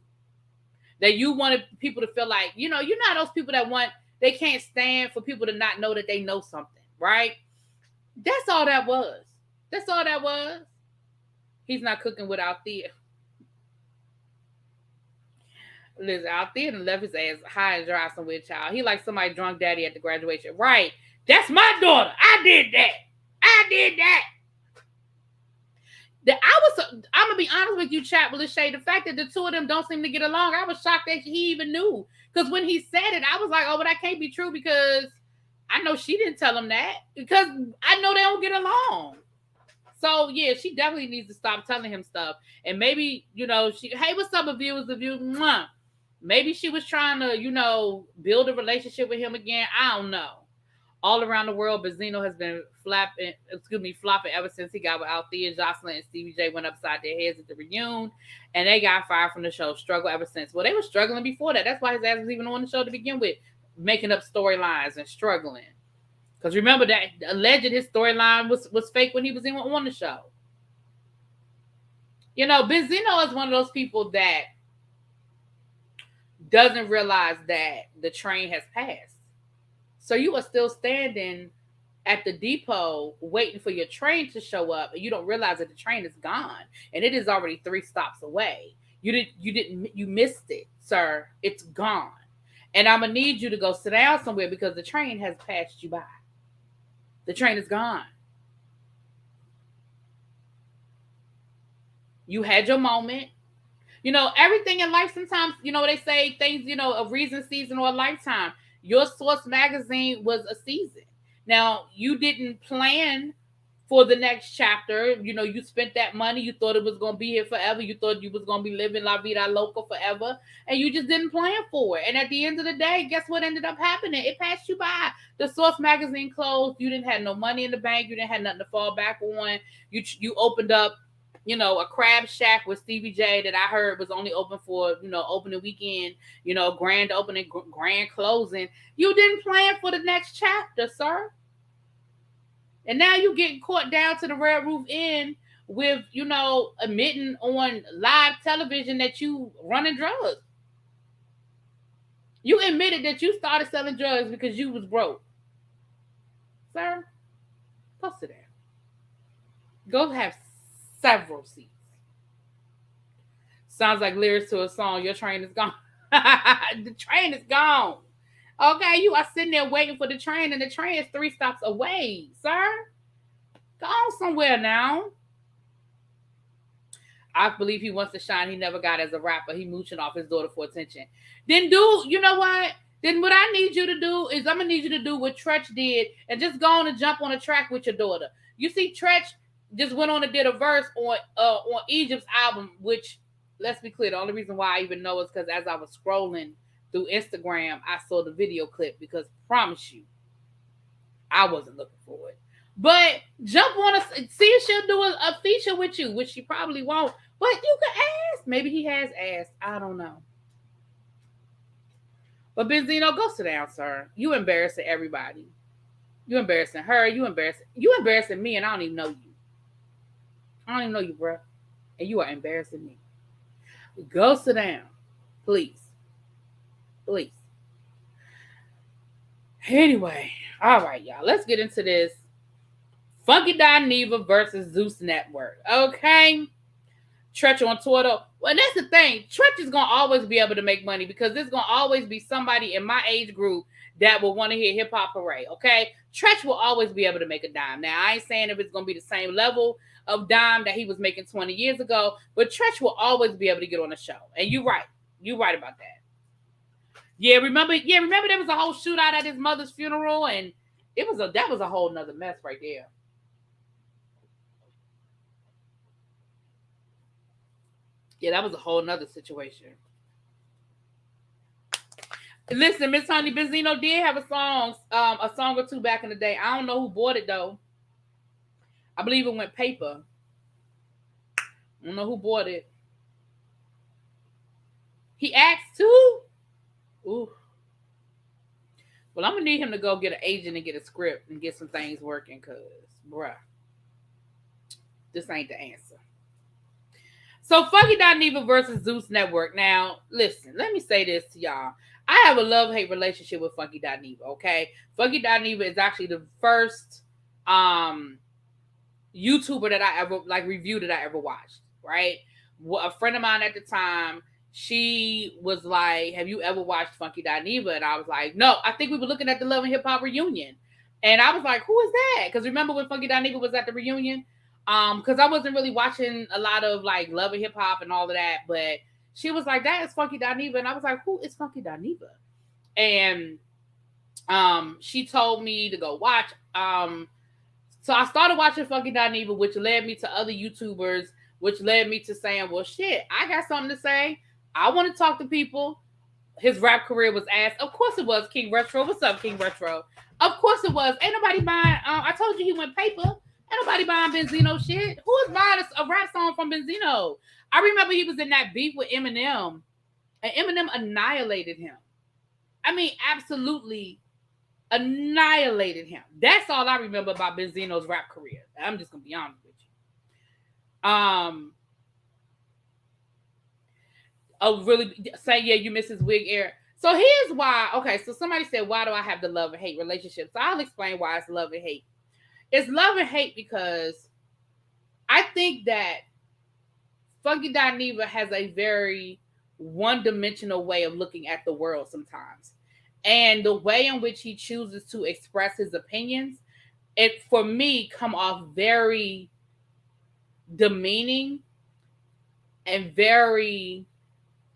That you wanted people to feel like, you're not those people that they can't stand for people to not know that they know something, right? That's all that was. That's all that was. He's not cooking without Thea. Listen, out there and left his ass high and dry somewhere, child. He like somebody drunk daddy at the graduation. Right. That's my daughter. I did that. I'm gonna be honest with you, chat with the shade. The fact that the two of them don't seem to get along, I was shocked that he even knew. Because when he said it, I was like, oh, but that can't be true, because I know she didn't tell him that. Because I know they don't get along. So yeah, she definitely needs to stop telling him stuff. And maybe, hey, what's up, viewers of you? Mwah. Maybe she was trying to, build a relationship with him again. I don't know. All around the world, Benzino has been flopping ever since he got with Althea, Jocelyn, and Stevie J went upside their heads at the reunion, and they got fired from the show. Struggle ever since. Well, they were struggling before that. That's why his ass was even on the show to begin with, making up storylines and struggling. Because remember that alleged his storyline was fake when he was on the show. Benzino is one of those people that doesn't realize that the train has passed. So you are still standing at the depot waiting for your train to show up, and you don't realize that the train is gone and it is already 3 stops away. You missed it, sir. It's gone. And I'm gonna need you to go sit down somewhere because the train has passed you by. The train is gone. You had your moment. Everything in life sometimes, they say things, a reason, season, or a lifetime. Your Source magazine was a season. Now, you didn't plan for the next chapter. You spent that money. You thought it was going to be here forever. You thought you was going to be living La Vida Loca forever. And you just didn't plan for it. And at the end of the day, guess what ended up happening? It passed you by. The Source magazine closed. You didn't have no money in the bank. You didn't have nothing to fall back on. You opened up, a crab shack with Stevie J that I heard was only open for, opening weekend, grand opening, grand closing. You didn't plan for the next chapter, sir. And now you getting caught down to the Red Roof Inn with, admitting on live television that you running drugs. You admitted that you started selling drugs because you was broke. Sir, go sit down. Go have several seats. Sounds like lyrics to a song. Your train is gone. The train is gone. Okay, you are sitting there waiting for the train, and the train is 3 stops away, sir. Go on somewhere now. I believe he wants to shine. He never got as a rapper. He mooching off his daughter for attention. Then you know what? Then what I need you to do is I'm going to need you to do what Tretch did and just go on and jump on a track with your daughter. You see, Tretch just went on and did a verse on Egypt's album, which, let's be clear, the only reason why I even know is because as I was scrolling through Instagram, I saw the video clip because promise you, I wasn't looking for it. But jump on see if she'll do a feature with you, which she probably won't. But you can ask. Maybe he has asked. I don't know. But Benzino, go sit down, sir. You embarrassing everybody. You embarrassing her. You embarrassing me, and I don't even know you. I don't even know you, bro. And you are embarrassing me. Go sit down. Please. Please. Anyway. All right, y'all. Let's get into this. Funky Dineva versus Zeus Network. Okay? Tretch on Twitter. Well, that's the thing. Tretch is going to always be able to make money because there's going to always be somebody in my age group that will want to hear Hip Hop Hooray. Okay? Tretch will always be able to make a dime. Now, I ain't saying if it's going to be the same level of dime that he was making 20 years ago, but Tretch will always be able to get on the show. And you're right. You're right about that. Yeah, remember there was a whole shootout at his mother's funeral, and that was a whole nother mess right there. Yeah, that was a whole nother situation. Listen, Miss Honey, Benzino did have a song or two back in the day. I don't know who bought it though. I believe it went paper. I don't know who bought it. He asked too? Ooh. Well, I'm gonna need him to go get an agent and get a script and get some things working, cause bruh, this ain't the answer. So Funky Dineva versus Zeus Network. Now, listen, let me say this to y'all. I have a love-hate relationship with Funky Dineva, okay? Funky Dineva is actually the first YouTuber that I ever reviewed that I ever watched, right? A friend of mine at the time, she was like, have you ever watched Funky Dineva? And I was like, no. I think we were looking at the Love and Hip Hop reunion. And I was like, who is that? Because remember when Funky Dineva was at the reunion? Because I wasn't really watching a lot of like Love and Hip Hop and all of that, but she was like, that is Funky Dineva. And I was like, who is Funky Dineva? And she told me to go watch So I started watching fucking Dineva, which led me to other YouTubers, which led me to saying, well, shit, I got something to say. I want to talk to people. His rap career was ass. Of course it was, King Retro. What's up, King Retro? Of course it was. Ain't nobody buying, I told you he went paper. Ain't nobody buying Benzino shit. Who is buying a rap song from Benzino? I remember he was in that beef with Eminem, and Eminem annihilated him. I mean, absolutely annihilated him. That's all I remember about Benzino's rap career. I'm just gonna be honest with you. Really say, yeah, you miss his wig era. So here's why. Okay, so somebody said, why do I have the love and hate relationship? So I'll explain why it's love and hate. It's love and hate because I think that Funky Dineva has a very one-dimensional way of looking at the world sometimes. And the way in which he chooses to express his opinions, it, for me, come off very demeaning and very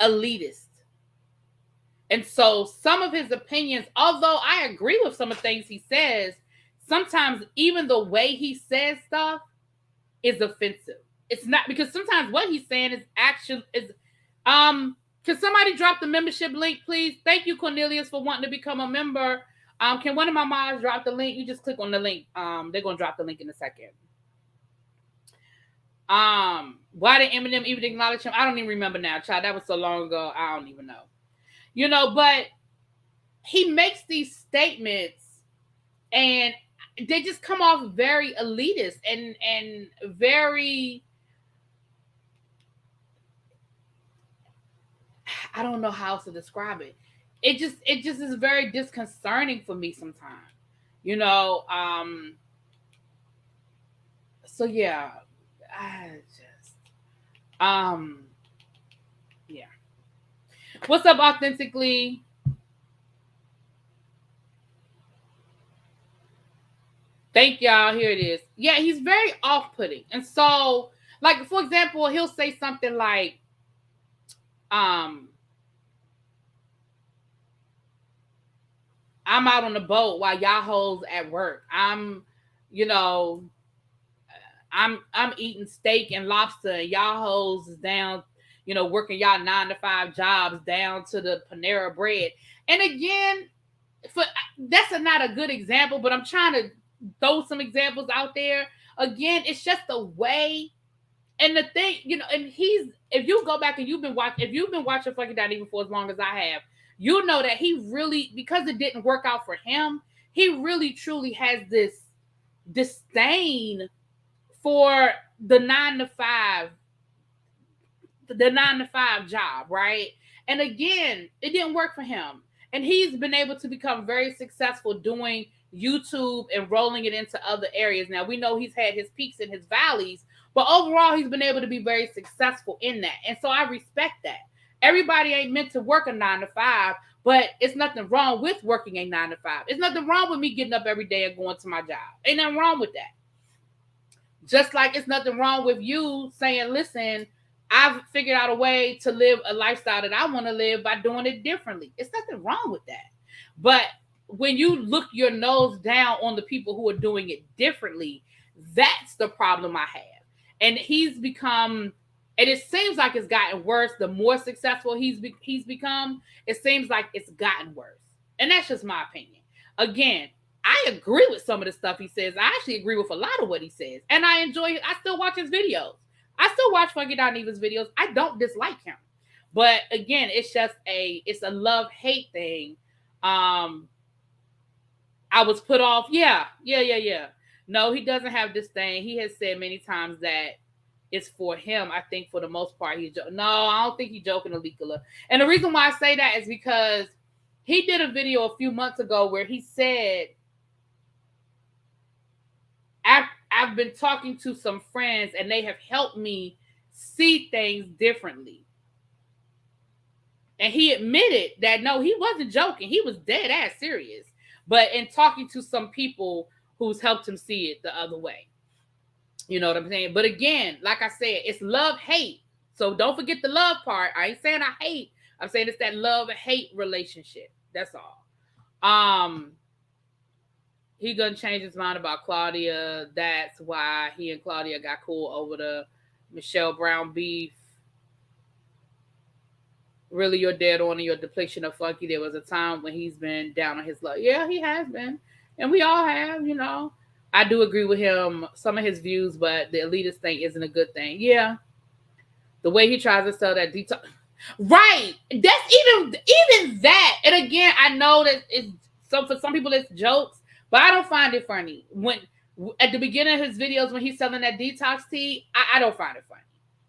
elitist. And so some of his opinions, although I agree with some of the things he says, sometimes even the way he says stuff is offensive. It's not, because sometimes what he's saying is actually can somebody drop the membership link, please? Thank you, Cornelius, for wanting to become a member. Can one of my moms drop the link? You just click on the link. They're gonna drop the link in a second. Why did Eminem even acknowledge him? I don't even remember now, child. That was so long ago. I don't even know. You know, but he makes these statements and they just come off very elitist and very, I don't know how else to describe it. It just is very disconcerting for me sometimes. You know, so yeah, I just yeah. What's up, Authentically? Thank y'all. Here it is. Yeah, he's very off-putting. And so, like, for example, he'll say something like, I'm out on the boat while y'all hoes at work. I'm eating steak and lobster, and y'all hoes is down, working y'all 9-to-5 jobs down to the Panera bread. And again, that's not a good example, but I'm trying to throw some examples out there. Again, it's just the way and the thing, and if you go back and you've been watching Fucking Dineva for as long as I have, you know that he really, because it didn't work out for him, he really truly has this disdain for the 9-to-5 job, right? And again, it didn't work for him. And he's been able to become very successful doing YouTube and rolling it into other areas. Now, we know he's had his peaks and his valleys, but overall, he's been able to be very successful in that. And so I respect that. Everybody ain't meant to work a 9-to-5, but it's nothing wrong with working a 9-to-5. It's nothing wrong with me getting up every day and going to my job. Ain't nothing wrong with that. Just like it's nothing wrong with you saying, listen, I've figured out a way to live a lifestyle that I want to live by doing it differently. It's nothing wrong with that. But when you look your nose down on the people who are doing it differently, that's the problem I have. And he's become, and it seems like it's gotten worse. The more successful he's become, it seems like it's gotten worse. And that's just my opinion. Again, I agree with some of the stuff he says. I actually agree with a lot of what he says. And I enjoy it. I still watch his videos. I still watch Funky Dineva's videos. I don't dislike him. But again, it's a love-hate thing. I was put off. Yeah. No, he doesn't have disdain. He has said many times that it's for him. I think for the most part, no, I don't think he's joking, Alikala. And the reason why I say that is because he did a video a few months ago where he said, I've been talking to some friends and they have helped me see things differently. And he admitted that, no, he wasn't joking. He was dead ass serious. But in talking to some people who's helped him see it the other way. You know what I'm saying? But again, like I said, it's love-hate. So don't forget the love part. I ain't saying I hate. I'm saying it's that love-hate relationship. That's all. he gonna change his mind about Claudia. That's why he and Claudia got cool over the Michelle Brown beef. Really, you're dead on in your depiction of Funky. There was a time when he's been down on his luck. Yeah, he has been. And we all have, I do agree with him, some of his views, but the elitist thing isn't a good thing. Yeah. The way he tries to sell that detox. Right. That's even that. And again, I know that it's for some people it's jokes, but I don't find it funny. When at the beginning of his videos when he's selling that detox tea, I don't find it funny.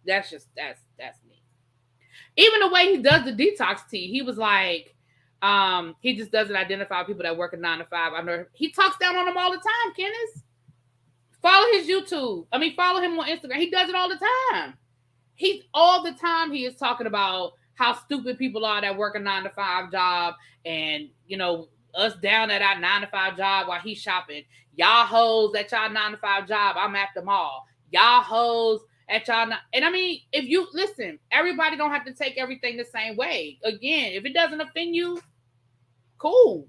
That's me. Even the way he does the detox tea, he was like, he just doesn't identify people that work a 9 to 5. I know he talks down on them all the time, Kenneth. Follow his YouTube. Follow him on Instagram. He does it all the time. All the time he is talking about how stupid people are that work a 9 to 5 job, and us down at our 9 to 5 job while he's shopping. Y'all hoes at y'all 9 to 5 job, I'm at the mall. Y'all hoes at y'all and if you listen, everybody don't have to take everything the same way. Again, if it doesn't offend you, cool.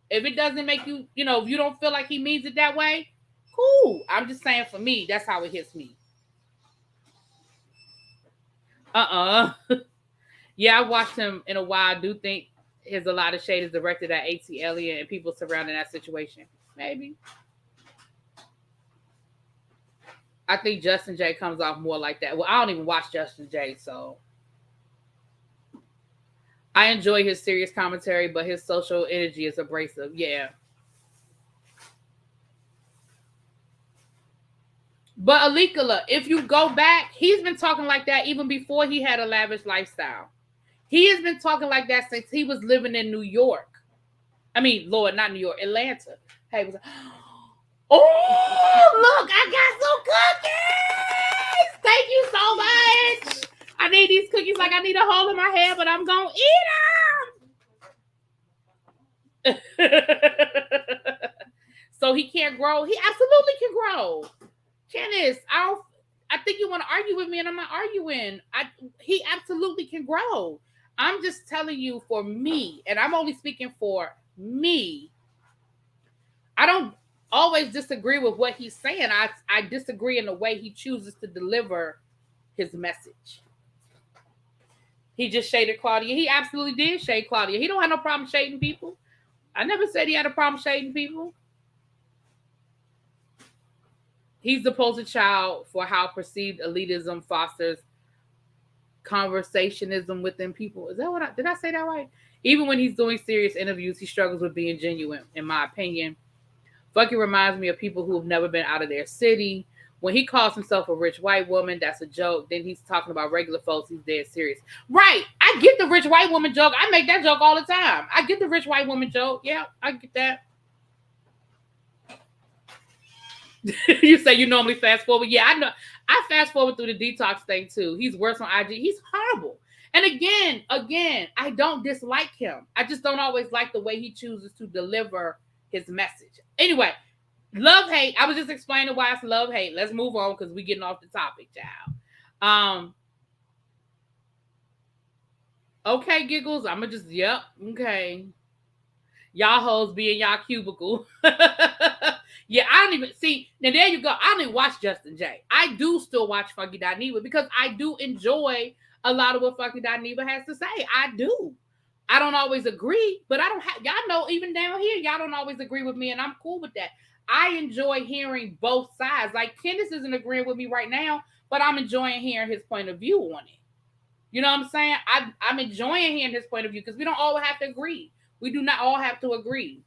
If it doesn't make you, if you don't feel like he means it that way, cool. I'm just saying, for me, that's how it hits me. Yeah, I watched him in a while. I do think his A Lot of Shade is directed at A.T. Elliott and people surrounding that situation. Maybe. I think Justin J comes off more like that. Well, I don't even watch Justin J, so I enjoy his serious commentary, but his social energy is abrasive. Yeah. But Alikala, if you go back, he's been talking like that even before he had a lavish lifestyle. He has been talking like that since he was living in New York. Lord, not New York, Atlanta. Hey, oh, look, I got some cookies. Thank you so much. I need these cookies like I need a hole in my head, but I'm going to eat them. So he can't grow. He absolutely can grow. Janice, I think you want to argue with me, and I'm not arguing. He absolutely can grow. I'm just telling you, for me, and I'm only speaking for me, I don't always disagree with what he's saying. I disagree in the way he chooses to deliver his message. He just shaded Claudia. He absolutely did shade Claudia. He don't have no problem shading people. I never said he had a problem shading people. He's the poster child for how perceived elitism fosters conversationism within people. Is that did I say that right? Even when he's doing serious interviews, he struggles with being genuine, in my opinion. Funky reminds me of people who have never been out of their city. When he calls himself a rich white woman, that's a joke. Then he's talking about regular folks. He's dead serious. Right. I get the rich white woman joke. I make that joke all the time. I get the rich white woman joke. Yeah, I get that. You say you normally fast forward. Yeah, I know. I fast forward through the detox thing too. He's worse on IG. He's horrible. And again, I don't dislike him. I just don't always like the way he chooses to deliver his message. Anyway, love hate. I was just explaining why it's love hate. Let's move on because we're getting off the topic, child. Okay, giggles. I'ma just okay. Y'all hoes be in y'all cubicle. Yeah, I don't even see. Now there you go. I don't even watch Justin J. I do still watch Funky Dineva because I do enjoy a lot of what Funky Dineva has to say. I do. I don't always agree, but I don't have. Y'all know even down here, y'all don't always agree with me, and I'm cool with that. I enjoy hearing both sides. Like Candace isn't agreeing with me right now, but I'm enjoying hearing his point of view on it. You know what I'm saying? I'm enjoying hearing his point of view because we don't all have to agree. We do not all have to agree.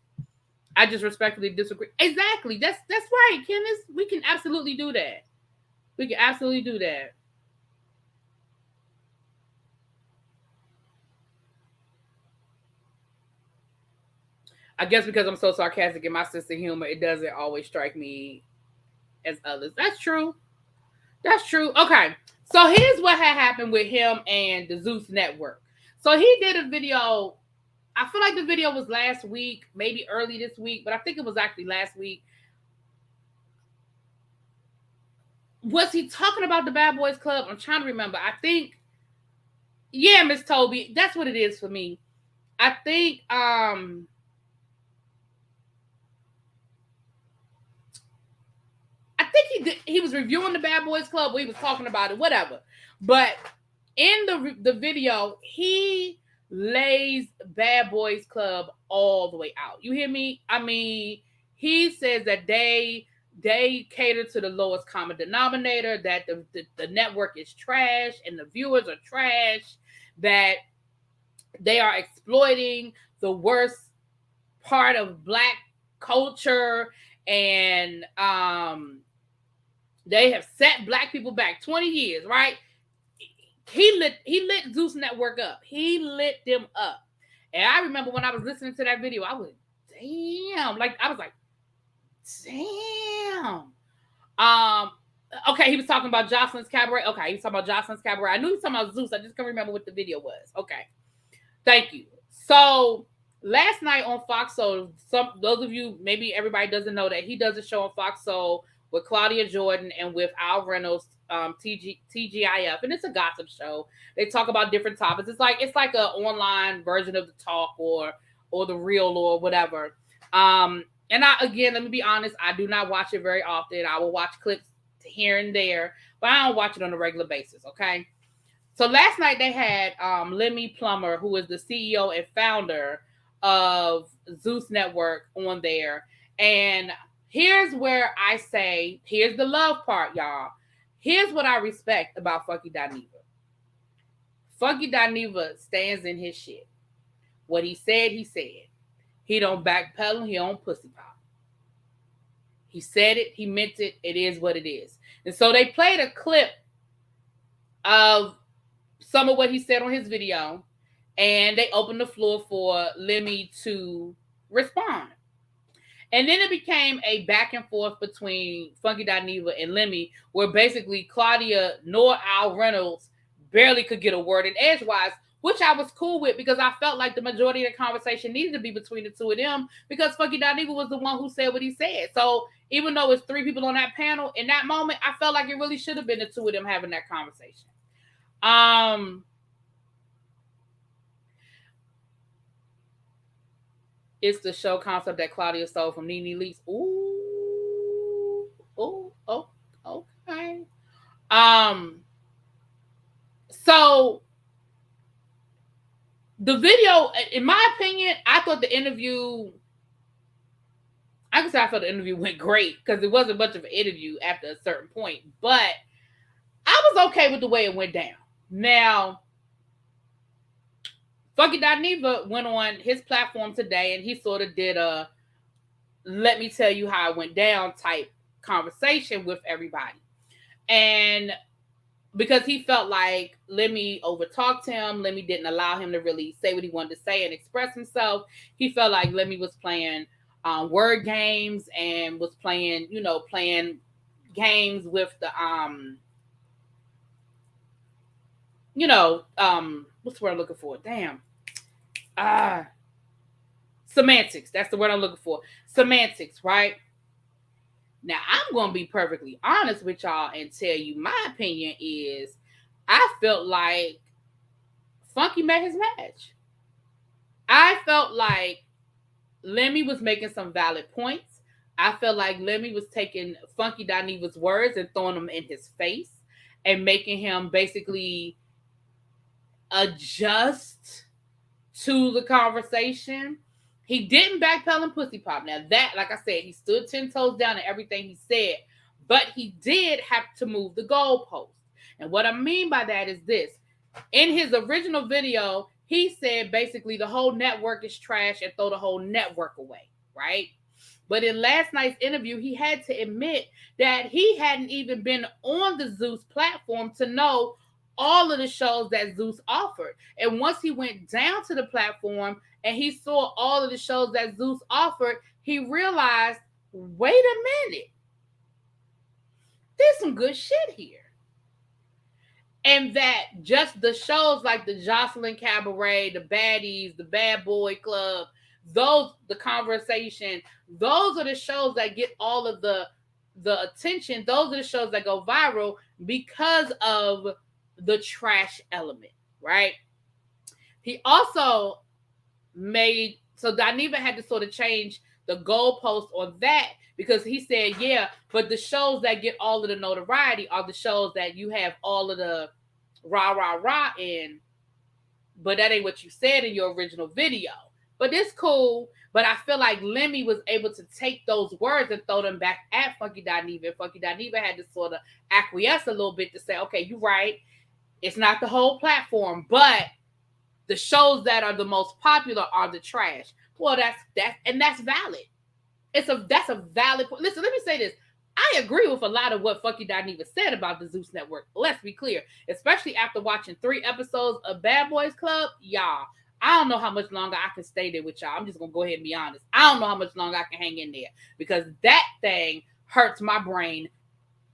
I just respectfully disagree. Exactly. That's right, Kenneth. We can absolutely do that. We can absolutely do that. I guess because I'm so sarcastic in my sense of humor, it doesn't always strike me as others. That's true. That's true. Okay. So here's what had happened with him and the Zeus Network. So he did a video. I feel like the video was last week, maybe early this week, but I think it was actually last week. Was he talking about the Bad Boys Club? I'm trying to remember. I think, yeah, Miss Toby, that's what it is for me. I think think he was reviewing the Bad Boys Club, where he was talking about it, whatever. But in the video, he lays Bad Boys Club all the way out. You hear me? I mean, he says that they cater to the lowest common denominator, that the network is trash and the viewers are trash, that they are exploiting the worst part of Black culture, and they have set Black people back 20 years, right? He lit Zeus Network up. He lit them up. And I remember when I was listening to that video, I was damn. Like, I was like, damn. Okay, he was talking about Jocelyn's Cabaret. Okay, he was talking about Jocelyn's Cabaret. I knew he was talking about Zeus. I just can't remember what the video was. Okay. Thank you. So last night on Fox Soul, those of you, maybe everybody doesn't know that he does a show on Fox Soul with Claudia Jordan and with Al Reynolds, TGIF, and it's a gossip show. They talk about different topics. It's like an online version of the Talk or the Real or whatever. And let me be honest, I do not watch it very often. I will watch clips here and there, but I don't watch it on a regular basis. Okay. So last night they had Lemmy Plummer, who is the CEO and founder of Zeus Network, on there. And here's where I say, here's the love part, y'all. Here's what I respect about Funky Dineva. Funky Dineva stands in his shit. What he said, he said. He don't backpedal, he don't pussy pop. He said it, he meant it, it is what it is. And so they played a clip of some of what he said on his video, and they opened the floor for Lemmy to respond. And then it became a back and forth between Funky Dineva and Lemmy, where basically Claudia nor Al Reynolds barely could get a word in edgewise, which I was cool with, because I felt like the majority of the conversation needed to be between the two of them, because Funky Dineva was the one who said what he said. So even though it's 3 people on that panel, in that moment, I felt like it really should have been the two of them having that conversation. It's the show concept that Claudia stole from Nene Leakes. Ooh, oh, okay. So the video, in my opinion, I thought the interview, I can say I thought the interview went great, because it wasn't much of an interview after a certain point, but I was okay with the way it went down. Now, Funky Dineva went on his platform today, and he sort of did a let me tell you how it went down type conversation with everybody. And because he felt like Lemmy overtalked him, Lemmy didn't allow him to really say what he wanted to say and express himself. He felt like Lemmy was playing word games and was playing games with the what's the word I'm looking for? Damn. Semantics. That's the word I'm looking for. Semantics, right? Now, I'm going to be perfectly honest with y'all and tell you my opinion is I felt like Funky met his match. I felt like Lemmy was making some valid points. I felt like Lemmy was taking Funky Dineva's words and throwing them in his face and making him basically adjust to the conversation. He didn't backpedal and pussy pop. Now that, like I said, he stood 10 toes down in everything he said, but he did have to move the goalpost. And what I mean by that is this. In his original video, he said basically the whole network is trash and throw the whole network away, right? But in last night's interview, he had to admit that he hadn't even been on the Zeus platform to know all of the shows that Zeus offered. And once he went down to the platform and he saw all of the shows that Zeus offered, he realized, wait a minute, there's some good shit here. And that just the shows like the Jocelyn Cabaret, the Baddies, the Bad Boy Club, the conversation, those are the shows that get all of the attention. Those are the shows that go viral because of the trash element, right? He also so Dineva had to sort of change the goalpost on that, because he said, yeah, but the shows that get all of the notoriety are the shows that you have all of the rah in, but that ain't what you said in your original video. But it's cool. But I feel like Lemmy was able to take those words and throw them back at Funky Dineva. And Funky Dineva had to sort of acquiesce a little bit to say, okay, you're right. It's not the whole platform, but the shows that are the most popular are the trash. Well, that's valid. That's a valid point. Listen, let me say this. I agree with a lot of what Funky Dineva said about the Zeus Network. Let's be clear. Especially after watching 3 episodes of Bad Boys Club, y'all. I don't know how much longer I can stay there with y'all. I'm just going to go ahead and be honest. I don't know how much longer I can hang in there, because that thing hurts my brain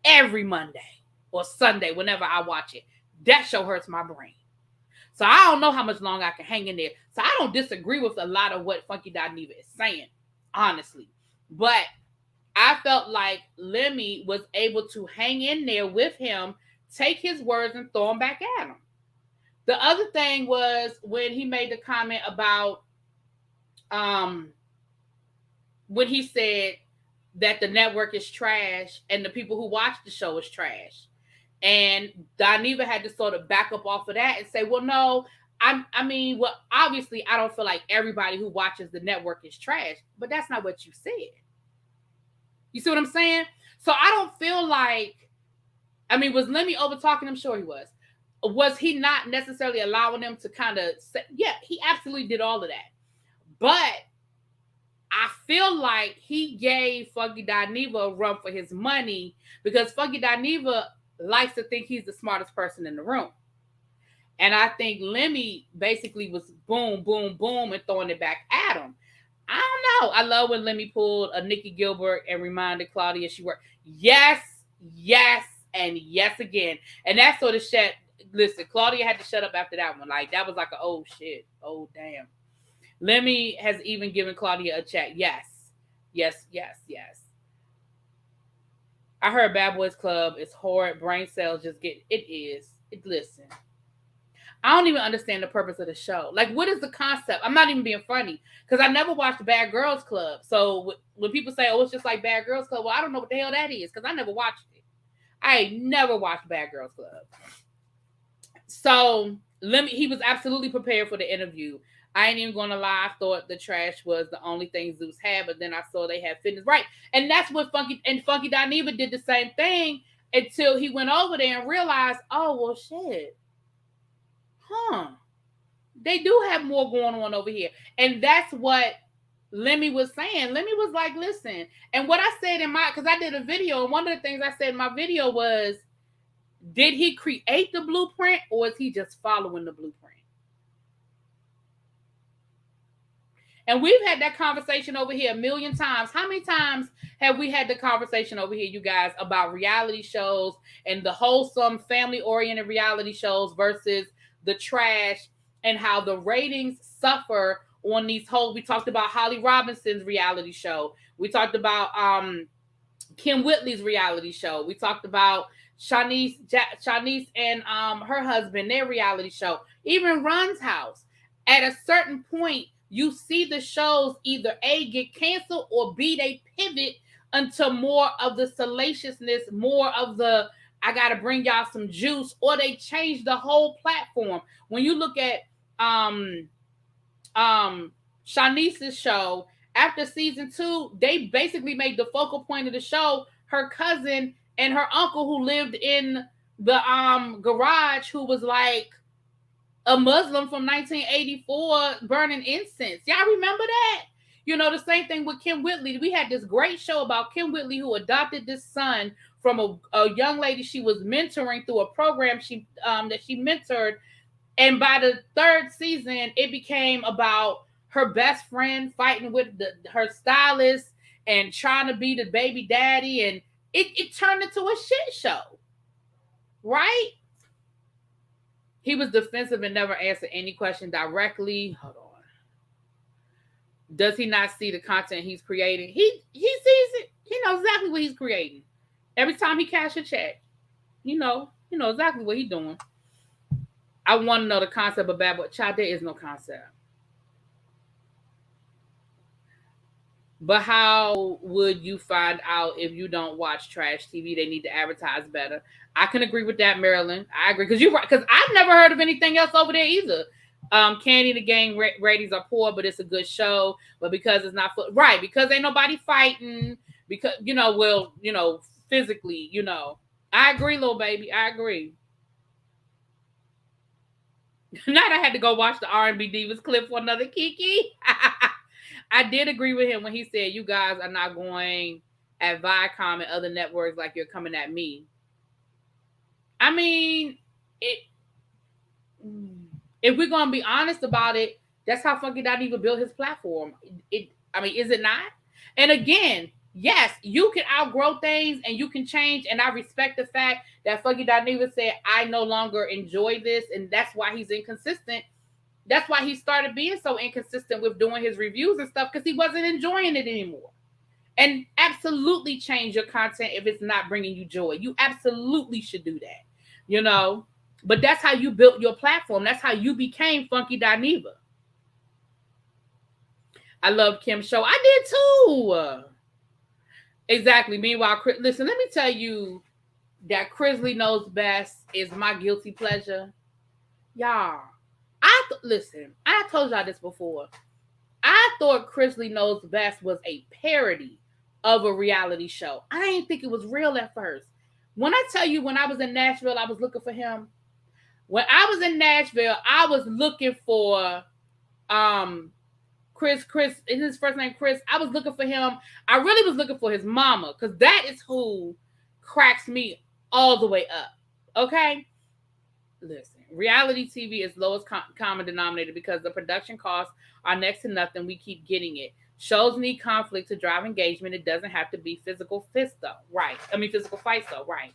every Monday or Sunday whenever I watch it. That show hurts my brain. So I don't know how much longer I can hang in there. So I don't disagree with a lot of what Funky Dineva is saying, honestly. But I felt like Lemmy was able to hang in there with him, take his words and throw them back at him. The other thing was when he made the comment about when he said that the network is trash and the people who watch the show is trash. And Dineva had to sort of back up off of that and say, well, no, well, obviously I don't feel like everybody who watches the network is trash, but that's not what you said. You see what I'm saying? So I don't feel like, was Lemmy over talking him? Sure he was. Was he not necessarily allowing them to kind of say, yeah, he absolutely did all of that. But I feel like he gave Funky Dineva a run for his money, because Funky Dineva likes to think he's the smartest person in the room. And I think Lemmy basically was boom, boom, boom, and throwing it back at him. I don't know. I love when Lemmy pulled a Nikki Gilbert and reminded Claudia she worked. Yes, and yes again. And that sort of shit. Listen, Claudia had to shut up after that one. Like, that was like a, oh shit. Oh, damn. Lemmy has even given Claudia a check. Yes. I heard Bad Boys Club is horrid. Brain cells just get, it is. Listen. I don't even understand the purpose of the show. Like, what is the concept? I'm not even being funny, because I never watched Bad Girls Club. So when people say, oh, it's just like Bad Girls Club, well, I don't know what the hell that is, because I never watched it. I never watched Bad Girls Club. So he was absolutely prepared for the interview. I ain't even gonna lie, I thought the trash was the only thing Zeus had, but then I saw they had fitness. Right. And that's what Funky Dineva did the same thing until he went over there and realized, oh, well, shit. They do have more going on over here. And that's what Lemmy was saying. Lemmy was like, listen. And what I said because I did a video, and one of the things I said in my video was, did he create the blueprint, or is he just following the blueprint? And we've had that conversation over here a million times. How many times have we had the conversation over here, you guys, about reality shows and the wholesome, family-oriented reality shows versus the trash, and how the ratings suffer on these whole. We talked about Holly Robinson's reality show. We talked about Kim Whitley's reality show. We talked about Shanice and her husband, their reality show. Even Run's House. At a certain point, you see the shows either A, get canceled, or B, they pivot into more of the salaciousness, more of the, I got to bring y'all some juice, or they change the whole platform. When you look at Shanice's show, after season 2, they basically made the focal point of the show her cousin and her uncle who lived in the garage, who was like a Muslim from 1984 burning incense. Y'all remember that? You know, the same thing with Kim Whitley. We had this great show about Kim Whitley, who adopted this son from a young lady she was mentoring through a program that she mentored. And by the 3rd season, it became about her best friend fighting with her stylist and trying to be the baby daddy. And it turned into a shit show. Right? He was defensive and never answered any question directly. Hold on. Does he not see the content he's creating? He sees it. He knows exactly what he's creating. Every time he cash a check, you know exactly what he's doing. I want to know the concept of Bad Boy. Child, there is no concept. But how would you find out if you don't watch trash TV? They need to advertise better. I can agree with that, Marilyn. I agree because you're right. Because I've never heard of anything else over there either. Candy the Gang ratings are poor, but it's a good show. But because it's not right, because ain't nobody fighting. Because physically, I agree, little baby. I agree. Not I had to go watch the R&B Divas clip for another Kiki. I did agree with him when he said, you guys are not going at Viacom and other networks like you're coming at me. I mean, if we're going to be honest about it, that's how Funky Dineva built his platform. Is it not? And again, yes, you can outgrow things and you can change. And I respect the fact that Funky Dineva said, I no longer enjoy this. And that's why he's inconsistent. That's why he started being so inconsistent with doing his reviews and stuff, because he wasn't enjoying it anymore. And absolutely change your content if it's not bringing you joy. You absolutely should do that, But that's how you built your platform. That's how you became Funky Dineva. I love Kim's show. I did too. Exactly. Meanwhile, listen, let me tell you that Crisley Knows Best is my guilty pleasure. Y'all. Listen, I told y'all this before. I thought Crisley Knows Best was a parody of a reality show. I didn't think it was real at first. When I tell you, when I was in Nashville, I was looking for him. When I was in Nashville, I was looking for Chris, is his first name Chris? I was looking for him. I really was looking for his mama, because that is who cracks me all the way up. Okay? Listen. Reality TV is lowest common denominator because the production costs are next to nothing. We keep getting it. Shows need conflict to drive engagement. It doesn't have to be physical fights, though. Right. Right.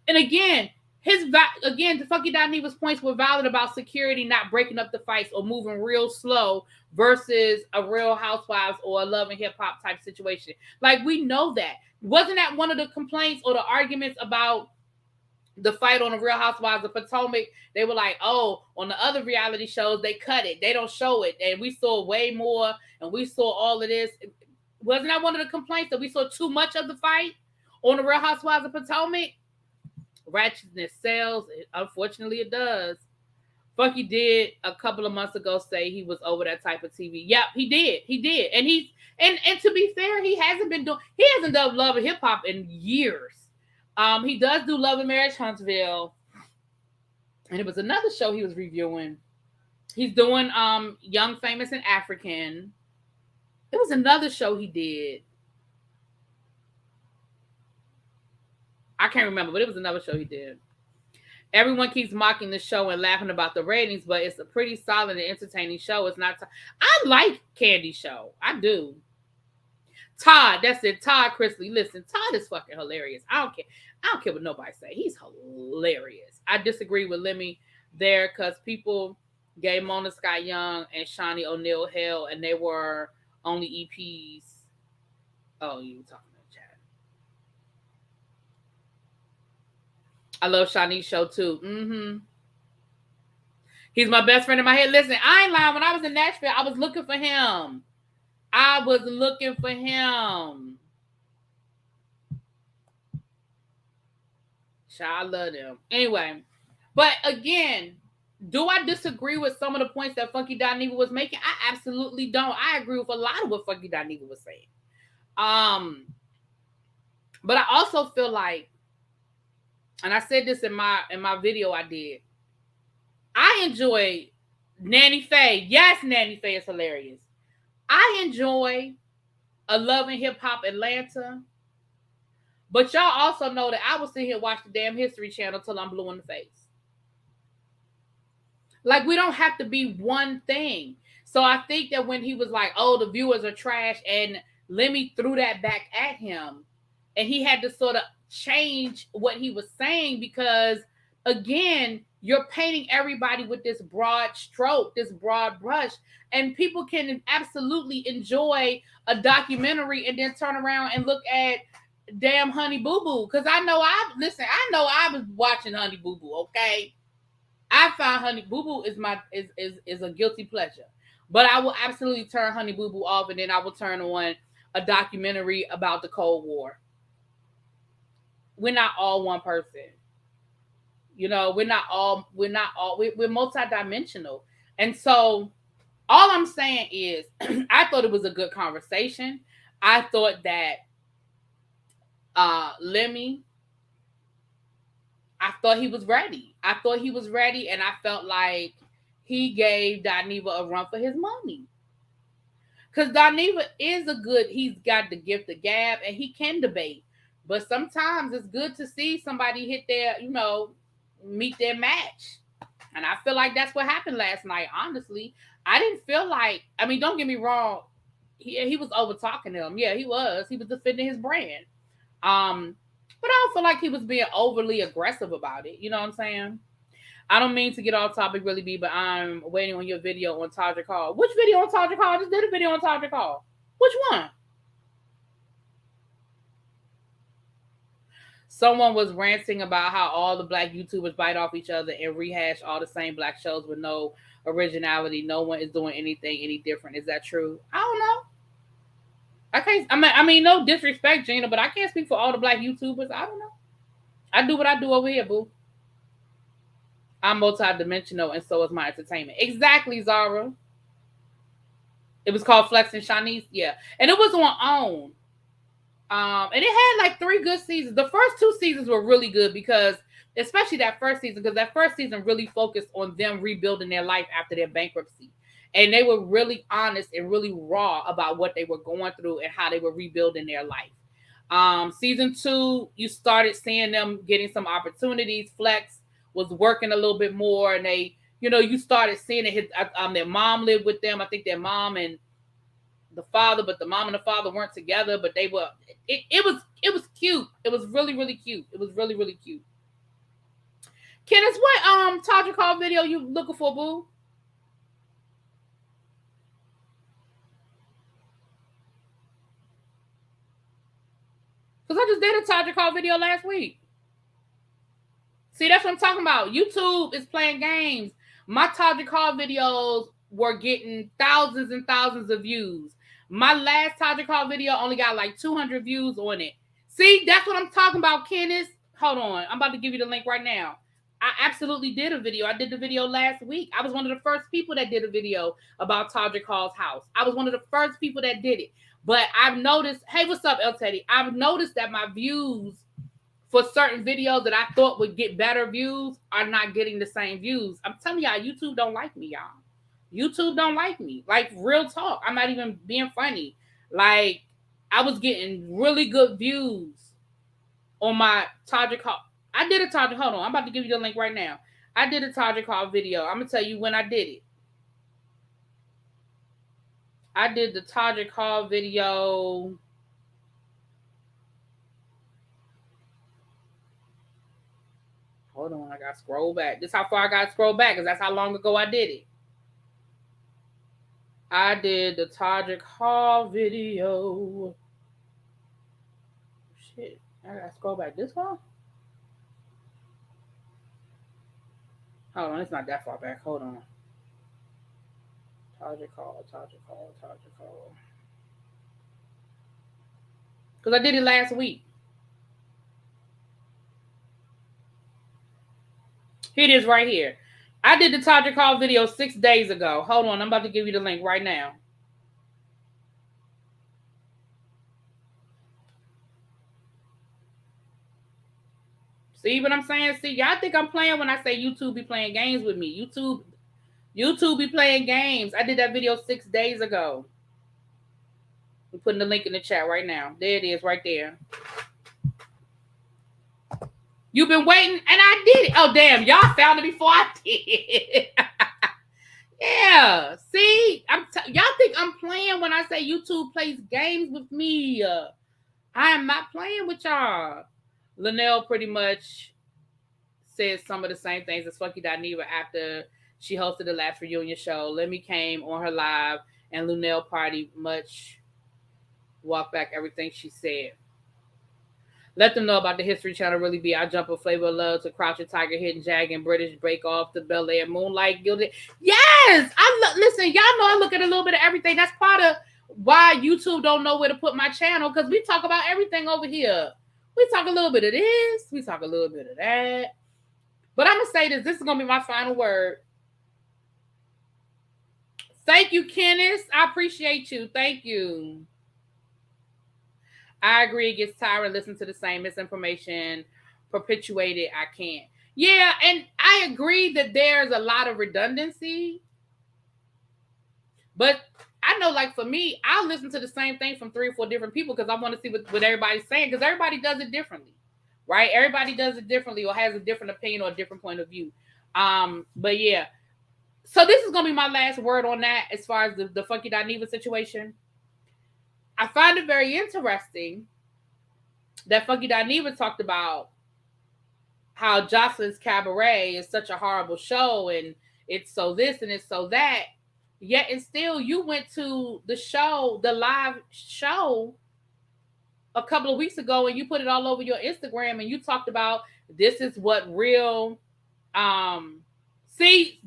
And again, the Funky Dineva's points were valid about security not breaking up the fights or moving real slow versus a Real Housewives or a Love and Hip Hop type situation. Like, we know that. Wasn't that one of the complaints or the arguments about the fight on the Real Housewives of Potomac? They were like, oh, on the other reality shows, they cut it. They don't show it. And we saw way more, and we saw all of this. Wasn't that one of the complaints, that we saw too much of the fight on the Real Housewives of Potomac? Ratchetness sells. Unfortunately, it does. Funky did a couple of months ago say he was over that type of TV. Yep, he did. And to be fair, he hasn't done Love and Hip Hop in years. He does do Love and Marriage Huntsville. And it was another show he was reviewing. He's doing Young, Famous, and African. It was another show he did. I can't remember, but it was another show he did. Everyone keeps mocking the show and laughing about the ratings, but it's a pretty solid and entertaining show. It's not. I like Candy's show. I do. Todd, that's it. Todd Chrisley. Listen, Todd is fucking hilarious. I don't care what nobody say. He's hilarious. I disagree with Lemmy there because people gave Mona Scott Young and Shawnee O'Neal hell, and they were only EPs. Oh, you were talking about chat. I love Shawnee's show too. Mm-hmm. He's my best friend in my head. Listen, I ain't lying. When I was in Nashville, I was looking for him. I love him. Anyway, but again, do I disagree with some of the points that Funky Dineva was making? I absolutely don't. I agree with a lot of what Funky Dineva was saying. But I also feel like, and I said this in my video I did, I enjoy Nanny Faye. Yes, Nanny Faye is hilarious. I enjoy a Love and Hip Hop Atlanta. But y'all also know that I will sit here and watch the damn History Channel till I'm blue in the face. Like, we don't have to be one thing. So I think that when he was like, oh, the viewers are trash, and Lemmy threw that back at him, and he had to sort of change what he was saying because, again, you're painting everybody with this broad stroke, this broad brush, and people can absolutely enjoy a documentary and then turn around and look at damn Honey Boo Boo. Because I know I was watching Honey Boo Boo, okay? I find Honey Boo Boo is a guilty pleasure. But I will absolutely turn Honey Boo Boo off, and then I will turn on a documentary about the Cold War. We're not all one person. You know, we're multidimensional. And so all I'm saying is I thought it was a good conversation. I thought that Lemmy, I thought he was ready. And I felt like he gave Dineva a run for his money. Because Dineva he's got the gift of gab and he can debate. But sometimes it's good to see somebody hit their, meet their match. And I feel like that's what happened last night, honestly. I didn't feel like, don't get me wrong, he was over talking to him. Yeah, he was. He was defending his brand. But I don't feel like he was being overly aggressive about it. You know what I'm saying? I don't mean to get off topic, really, B, but I'm waiting on your video on Todrick Hall. Which video on Todrick Hall? I just did a video on Todrick Hall. Which one? Someone was ranting about how all the black YouTubers bite off each other and rehash all the same black shows with no originality. No one is doing anything any different. Is that true? I don't know. I can't. No disrespect, Gina, but I can't speak for all the black YouTubers. I don't know. I do what I do over here, boo. I'm multidimensional, and so is my entertainment. Exactly, Zara. It was called Flex and Shanice, yeah, and it was on OWN. And it had like 3 good seasons. The first 2 seasons were really good because, especially that first season, because that first season really focused on them rebuilding their life after their bankruptcy. And they were really honest and really raw about what they were going through and how they were rebuilding their life. Season 2, you started seeing them getting some opportunities. Flex was working a little bit more, and they, you started seeing it. Their mom lived with them. I think their mom and the father, but the mom and the father weren't together, but they were. It was cute. It was really, really cute. It was really, really cute. Kenneth, what Todrick Hall video you looking for, boo? Because I just did a Todrick Hall video last week. See, that's what I'm talking about. YouTube is playing games. My Todrick Hall videos were getting thousands and thousands of views. My last Todrick Hall video only got like 200 views on it. See, that's what I'm talking about, Kenneth. Hold on. I'm about to give you the link right now. I absolutely did a video. I did the video last week. I was one of the first people that did a video about Todrick Hall's house. I was one of the first people that did it. But I've noticed, hey, what's up, El Teddy? I've noticed that my views for certain videos that I thought would get better views are not getting the same views. I'm telling y'all, YouTube don't like me, y'all. YouTube don't like me. Like, real talk. I'm not even being funny. Like, I was getting really good views on my Todrick Hall. I did a Todrick. Hold on. I'm about to give you the link right now. I did a Todrick Hall video. I'm going to tell you when I did it. I did the Todrick Hall video. Hold on. I got to scroll back. This is how far I got to scroll back because that's how long ago I did it. I did the Todrick Hall video. Shit. I got to scroll back this far? Hold on. It's not that far back. Hold on. Todrick Hall. Because I did it last week. Here it is right here. I did the Todrick Hall video 6 days ago. Hold on. I'm about to give you the link right now. See what I'm saying? See, y'all think I'm playing when I say YouTube be playing games with me. YouTube be playing games. I did that video 6 days ago. I'm putting the link in the chat right now. There it is right there. You've been waiting, and I did it. Oh, damn. Y'all found it before I did. Yeah. See? Y'all think I'm playing when I say YouTube plays games with me. I am not playing with y'all. Linnell pretty much said some of the same things as Funky Dineva after she hosted the last reunion show. Lemmy came on her live, and Linnell party much walked back everything she said. Let them know about the History Channel. Really be our jump of Flavor of Love to Crouching Tiger, Hidden Dragon, British Break Off, The Bel Air, Moonlight, Gilded. Yes! Listen, y'all know I look at a little bit of everything. That's part of why YouTube don't know where to put my channel, because we talk about everything over here. We talk a little bit of this, we talk a little bit of that. But I'm going to say this. This is going to be my final word. Thank you, Kenneth. I appreciate you. Thank you. I agree. It gets tired listening to the same misinformation perpetuated. I can't. Yeah, and I agree that there's a lot of redundancy. But I know, like, for me, I'll listen to the same thing from 3 or 4 different people because I want to see what everybody's saying, because everybody does it differently, right? Everybody does it differently or has a different opinion or a different point of view. But yeah. So this is going to be my last word on that as far as the Funky Dineva situation. I find it very interesting that Funky Dineva talked about how Jocelyn's Cabaret is such a horrible show and it's so this and it's so that. Yet and still, you went to the show, the live show, a couple of weeks ago, and you put it all over your Instagram, and you talked about this is what real. See,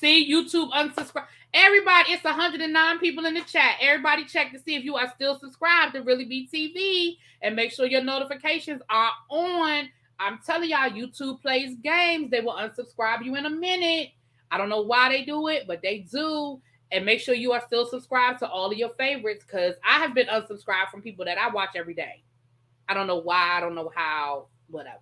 YouTube unsubscribe. Everybody, it's 109 people in the chat. Everybody check to see if you are still subscribed to ReallyBTV and make sure your notifications are on. I'm telling y'all, YouTube plays games. They will unsubscribe you in a minute. I don't know why they do it, but they do. And make sure you are still subscribed to all of your favorites, because I have been unsubscribed from people that I watch every day. I don't know why. I don't know how. Whatever.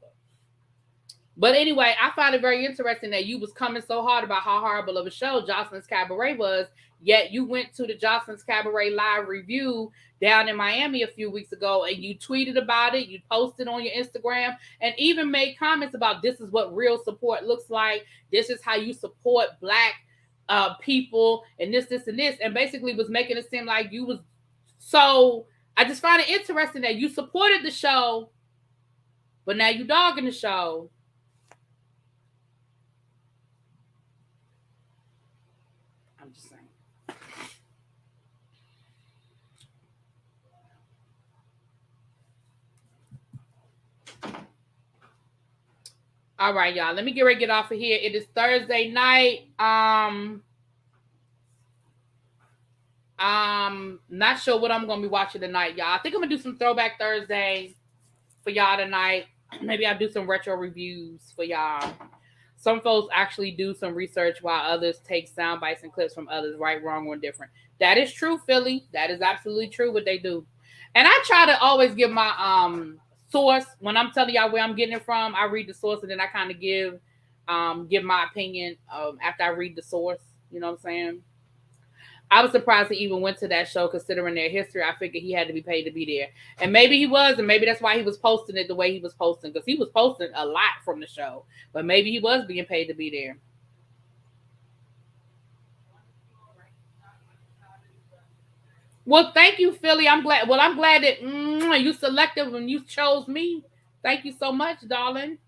But anyway, I find it very interesting that you was coming so hard about how horrible of a show Jocelyn's Cabaret was, yet you went to the Jocelyn's Cabaret live review down in Miami a few weeks ago, and you tweeted about it, you posted on your Instagram, and even made comments about this is what real support looks like. This is how you support Black people, and this, and basically was making it seem like you was. So I just find it interesting that you supported the show, but now you dogging the show. I'm just saying. All right, y'all. Let me get off of here. It is Thursday night. Not sure what I'm gonna be watching tonight, y'all. I think I'm gonna do some Throwback Thursday for y'all tonight. Maybe I'll do some retro reviews for y'all. Some folks actually do some research while others take sound bites and clips from others, right, wrong, or different. That is true, Philly. That is absolutely true what they do. And I try to always give my source when I'm telling y'all where I'm getting it from. I read the source and then I kind of give my opinion after I read the source. You know what I'm saying? I was surprised he even went to that show, considering their history. I figured he had to be paid to be there. And maybe he was, and maybe that's why he was posting it the way he was posting, because he was posting a lot from the show. But maybe he was being paid to be there. Well, thank you, Philly. I'm glad. Well, I'm glad that you selected when you chose me. Thank you so much, darling.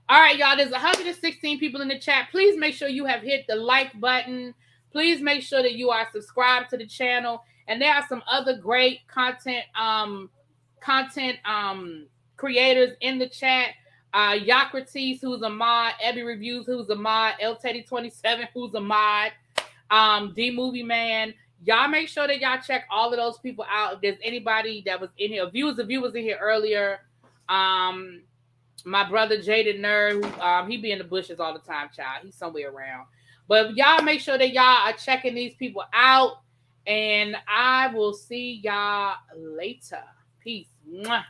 All right, y'all. There's 116 people in the chat. Please make sure you have hit the like button. Please make sure that you are subscribed to the channel. And there are some other great content creators in the chat. Yocrates, who's a mod. Ebby Reviews, who's a mod. El Teddy 27, who's a mod. D Movie Man. Y'all make sure that y'all check all of those people out. If there's anybody that was in here, viewers in here earlier. My brother Jaded Nerd, he be in the bushes all the time, child. He's somewhere around. But y'all make sure that y'all are checking these people out. And I will see y'all later. Peace. Mwah.